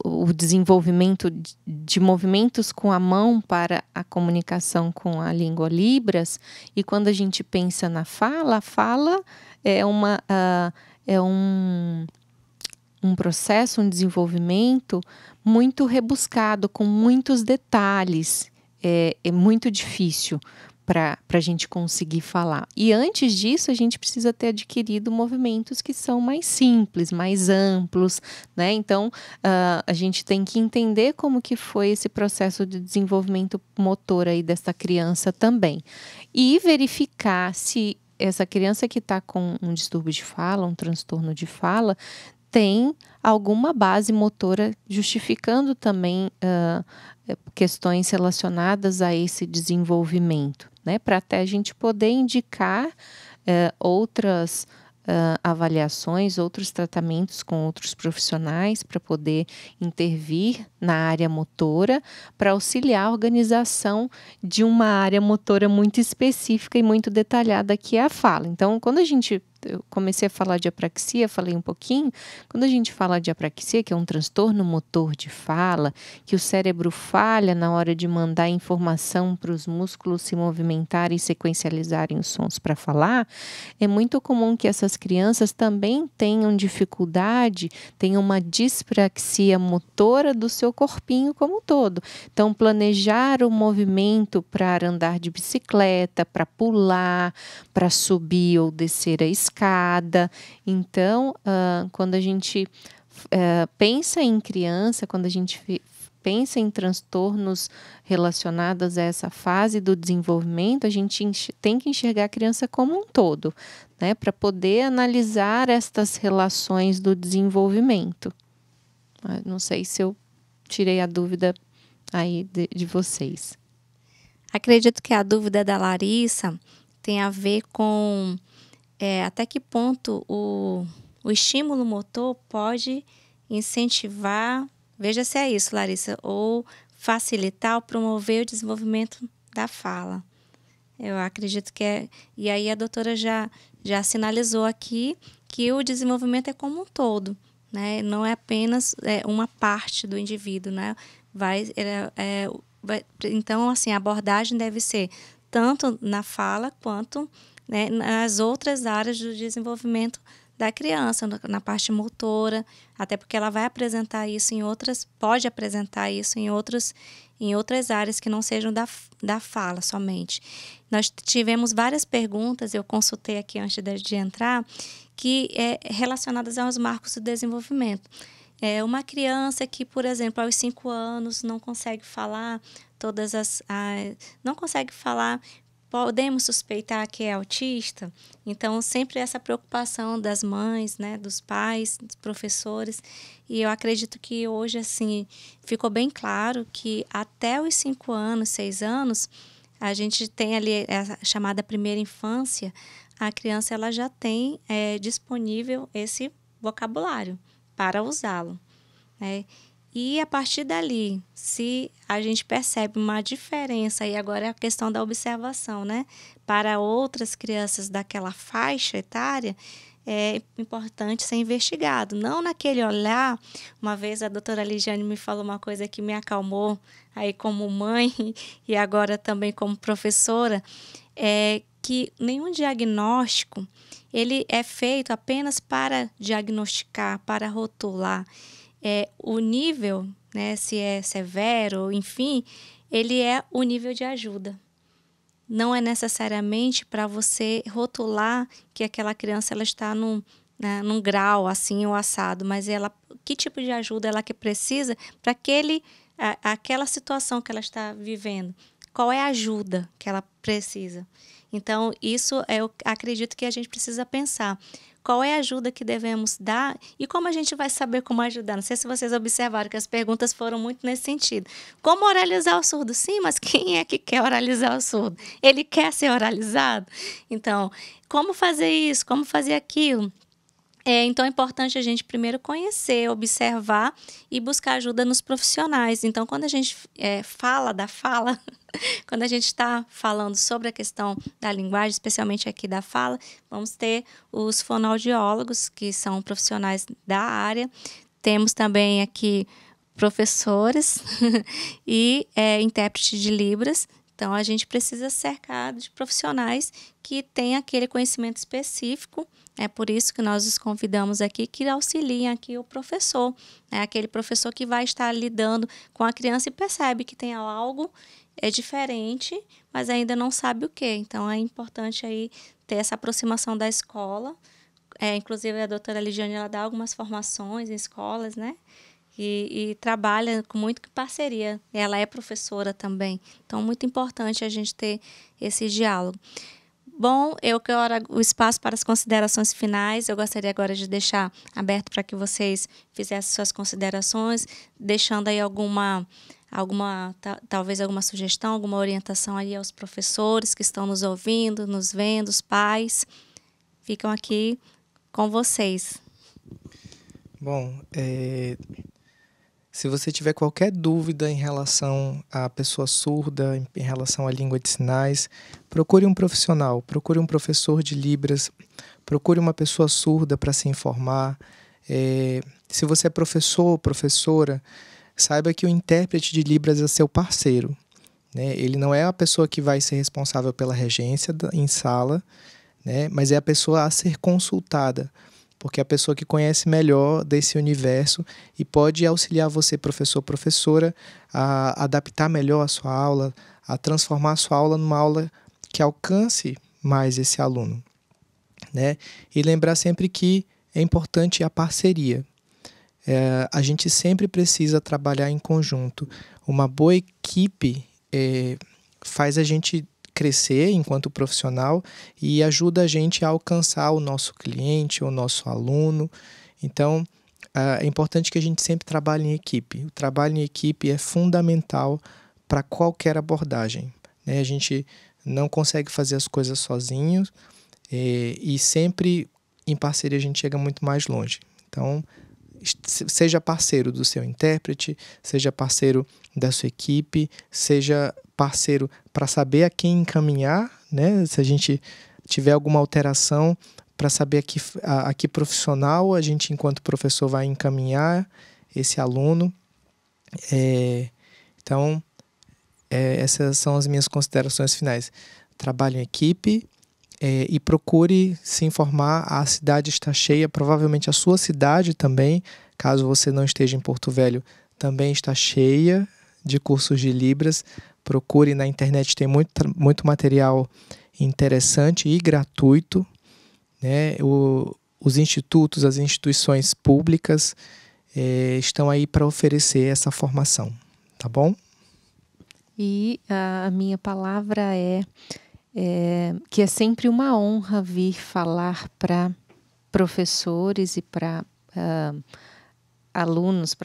o desenvolvimento de movimentos com a mão para a comunicação com a língua Libras. E quando a gente pensa na fala, a fala é um processo, um desenvolvimento muito rebuscado, com muitos detalhes. É muito difícil para a gente conseguir falar. E antes disso, a gente precisa ter adquirido movimentos que são mais simples, mais amplos, né? Então, a gente tem que entender como que foi esse processo de desenvolvimento motor aí dessa criança também. E verificar se essa criança que está com um distúrbio de fala, um transtorno de fala, tem alguma base motora justificando também questões relacionadas a esse desenvolvimento, né? Para até a gente poder indicar outras avaliações, outros tratamentos com outros profissionais para poder intervir na área motora, para auxiliar a organização de uma área motora muito específica e muito detalhada que é a fala. Então, quando eu comecei a falar de apraxia, falei um pouquinho, quando a gente fala de apraxia, que é um transtorno motor de fala, que o cérebro falha na hora de mandar informação para os músculos se movimentarem e sequencializarem os sons para falar, é muito comum que essas crianças também tenham dificuldade, tenham uma dispraxia motora do seu corpinho como um todo. Então, planejar o movimento para andar de bicicleta, para pular, para subir ou descer a escada. Então, quando a gente pensa em criança, quando a gente pensa em transtornos relacionados a essa fase do desenvolvimento, a gente tem que enxergar a criança como um todo, né, para poder analisar estas relações do desenvolvimento. Não sei se eu tirei a dúvida aí de vocês. Acredito que a dúvida da Larissa tem a ver com até que ponto o estímulo motor pode incentivar, veja se é isso, Larissa, ou facilitar ou promover o desenvolvimento da fala. Eu acredito que é. E aí a doutora já sinalizou aqui que o desenvolvimento é como um todo, né? Não é apenas uma parte do indivíduo, né? Então, assim, a abordagem deve ser tanto na fala quanto, né, nas outras áreas do desenvolvimento da criança, na parte motora, até porque ela vai apresentar isso pode apresentar isso em outras áreas que não sejam da fala somente. Nós tivemos várias perguntas, eu consultei aqui antes de entrar, que relacionadas aos marcos do desenvolvimento. Uma criança que, por exemplo, aos 5 anos não consegue falar não consegue falar, podemos suspeitar que é autista? Então, sempre essa preocupação das mães, né, dos pais, dos professores. E eu acredito que hoje, assim, ficou bem claro que até os 5 anos, 6 anos, a gente tem ali a chamada primeira infância, a criança ela já tem disponível esse vocabulário para usá-lo, né? E a partir dali, se a gente percebe uma diferença, e agora é a questão da observação, né? Para outras crianças daquela faixa etária, é importante ser investigado. Não naquele olhar. Uma vez a doutora Ligiane me falou uma coisa que me acalmou, aí como mãe e agora também como professora, que nenhum diagnóstico ele é feito apenas para diagnosticar, para rotular. O nível, né, se é severo, enfim, ele é o nível de ajuda. Não é necessariamente para você rotular que aquela criança ela está num grau assim ou assado, mas que tipo de ajuda ela que precisa para aquela situação que ela está vivendo. Qual é a ajuda que ela precisa? Então, isso eu acredito que a gente precisa pensar. Qual é a ajuda que devemos dar e como a gente vai saber como ajudar? Não sei se vocês observaram que as perguntas foram muito nesse sentido. Como oralizar o surdo? Sim, mas quem é que quer oralizar o surdo? Ele quer ser oralizado? Então, como fazer isso? Como fazer aquilo? Então, é importante a gente primeiro conhecer, observar e buscar ajuda nos profissionais. Então, quando a gente fala da fala, quando a gente está falando sobre a questão da linguagem, especialmente aqui da fala, vamos ter os fonoaudiólogos, que são profissionais da área. Temos também aqui professores e intérpretes de Libras, Então, a gente precisa cercar de profissionais que têm aquele conhecimento específico. É por isso que nós os convidamos aqui, que auxiliem aqui o professor. É aquele professor que vai estar lidando com a criança e percebe que tem algo diferente, mas ainda não sabe o que. Então, é importante aí ter essa aproximação da escola. Inclusive, a doutora Ligiane, ela dá algumas formações em escolas, né? E trabalha com muito parceria. Ela é professora também. Então, muito importante a gente ter esse diálogo. Bom, eu quero o espaço para as considerações finais. Eu gostaria agora de deixar aberto para que vocês fizessem suas considerações, deixando aí talvez alguma sugestão, alguma orientação aí aos professores que estão nos ouvindo, nos vendo, os pais. Ficam aqui com vocês. Bom, se você tiver qualquer dúvida em relação à pessoa surda, em relação à língua de sinais, procure um profissional, procure um professor de Libras, procure uma pessoa surda para se informar. Se você é professor ou professora, saiba que o intérprete de Libras é seu parceiro, né? Ele não é a pessoa que vai ser responsável pela regência em sala, né? Mas é a pessoa a ser consultada, porque é a pessoa que conhece melhor desse universo e pode auxiliar você, professor, professora, a adaptar melhor a sua aula, a transformar a sua aula numa aula que alcance mais esse aluno, né? E lembrar sempre que é importante a parceria. A gente sempre precisa trabalhar em conjunto. Uma boa equipe faz a gente crescer enquanto profissional e ajuda a gente a alcançar o nosso cliente, o nosso aluno. Então, é importante que a gente sempre trabalhe em equipe. O trabalho em equipe é fundamental para qualquer abordagem, né? A gente não consegue fazer as coisas sozinhos e sempre em parceria a gente chega muito mais longe. Então, seja parceiro do seu intérprete, seja parceiro da sua equipe, seja parceiro para saber a quem encaminhar, né? Se a gente tiver alguma alteração, para saber a que profissional a gente, enquanto professor, vai encaminhar esse aluno. Então, essas são as minhas considerações finais. Trabalhe em equipe e procure se informar. A cidade está cheia, provavelmente a sua cidade também, caso você não esteja em Porto Velho, também está cheia de cursos de Libras. Procure na internet, tem muito material interessante e gratuito, né? Os institutos, as instituições públicas estão aí para oferecer essa formação, tá bom? E a minha palavra é que é sempre uma honra vir falar para professores e para alunos,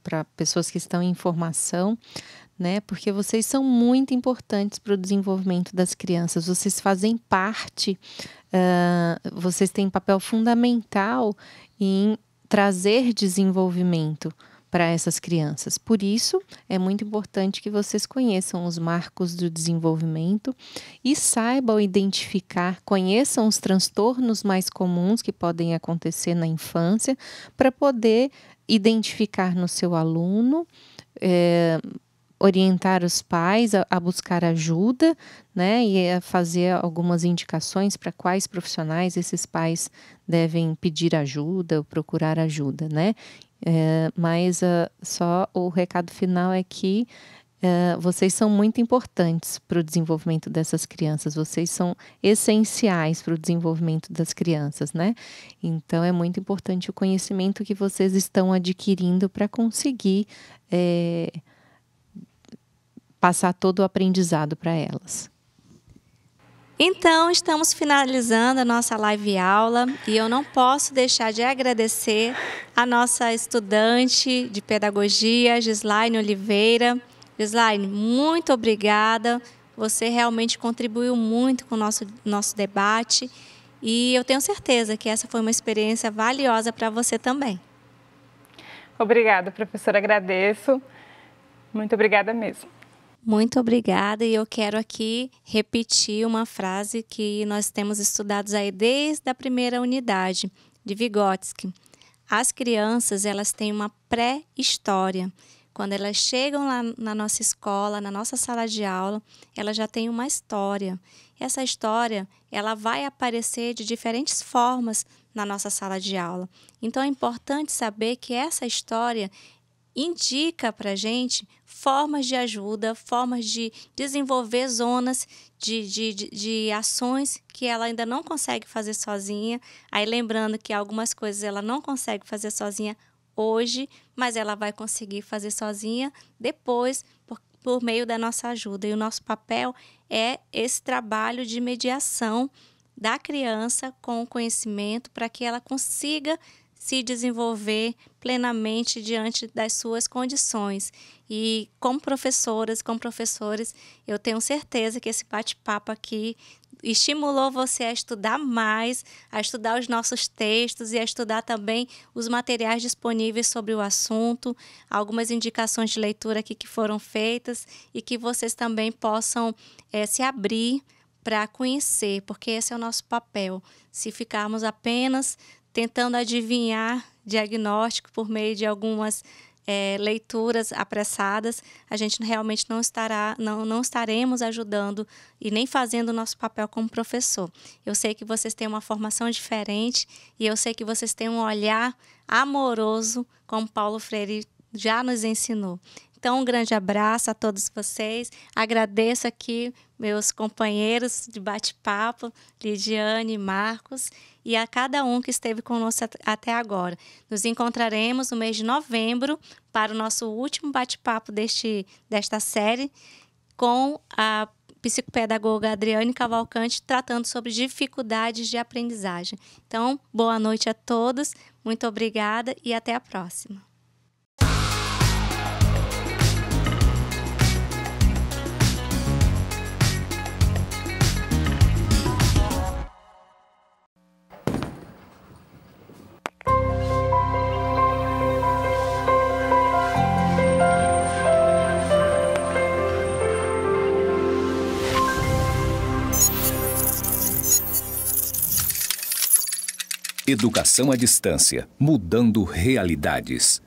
para pessoas que estão em formação, né? Porque vocês são muito importantes para o desenvolvimento das crianças. Vocês fazem parte, vocês têm papel fundamental em trazer desenvolvimento para essas crianças. Por isso, é muito importante que vocês conheçam os marcos do desenvolvimento e saibam identificar, conheçam os transtornos mais comuns que podem acontecer na infância, para poder identificar no seu aluno, orientar os pais a buscar ajuda, né, e a fazer algumas indicações para quais profissionais esses pais devem pedir ajuda ou procurar ajuda, né? Mas só o recado final é que vocês são muito importantes para o desenvolvimento dessas crianças, vocês são essenciais para o desenvolvimento das crianças, né? Então, é muito importante o conhecimento que vocês estão adquirindo para conseguir passar todo o aprendizado para elas. Então, estamos finalizando a nossa live aula e eu não posso deixar de agradecer a nossa estudante de pedagogia, Gislaine Oliveira. Gislaine, muito obrigada. Você realmente contribuiu muito com o nosso debate e eu tenho certeza que essa foi uma experiência valiosa para você também. Obrigada, professora. Agradeço. Muito obrigada mesmo. Muito obrigada, e eu quero aqui repetir uma frase que nós temos estudado aí desde a primeira unidade, de Vygotsky. As crianças, elas têm uma pré-história. quando elas chegam lá na nossa escola, na nossa sala de aula, elas já têm uma história. Essa história, ela vai aparecer de diferentes formas na nossa sala de aula. Então, é importante saber que essa história indica para a gente formas de ajuda, formas de desenvolver zonas de ações que ela ainda não consegue fazer sozinha. Aí, lembrando que algumas coisas ela não consegue fazer sozinha hoje, mas ela vai conseguir fazer sozinha depois, por meio da nossa ajuda. E o nosso papel é esse trabalho de mediação da criança com o conhecimento para que ela consiga se desenvolver plenamente diante das suas condições. E como professoras, como professores, eu tenho certeza que esse bate-papo aqui estimulou você a estudar mais, a estudar os nossos textos e a estudar também os materiais disponíveis sobre o assunto, algumas indicações de leitura aqui que foram feitas e que vocês também possam se abrir para conhecer, porque esse é o nosso papel. Se ficarmos apenas tentando adivinhar diagnóstico por meio de algumas leituras apressadas, a gente realmente não estaremos ajudando e nem fazendo o nosso papel como professor. Eu sei que vocês têm uma formação diferente e eu sei que vocês têm um olhar amoroso, como Paulo Freire já nos ensinou. Então, um grande abraço a todos vocês. Agradeço aqui meus companheiros de bate-papo, Lidiane e Marcos, e a cada um que esteve conosco até agora. Nos encontraremos no mês de novembro para o nosso último bate-papo desta série com a psicopedagoga Adriane Cavalcante, tratando sobre dificuldades de aprendizagem. Então, boa noite a todos, muito obrigada e até a próxima. Educação à distância, mudando realidades.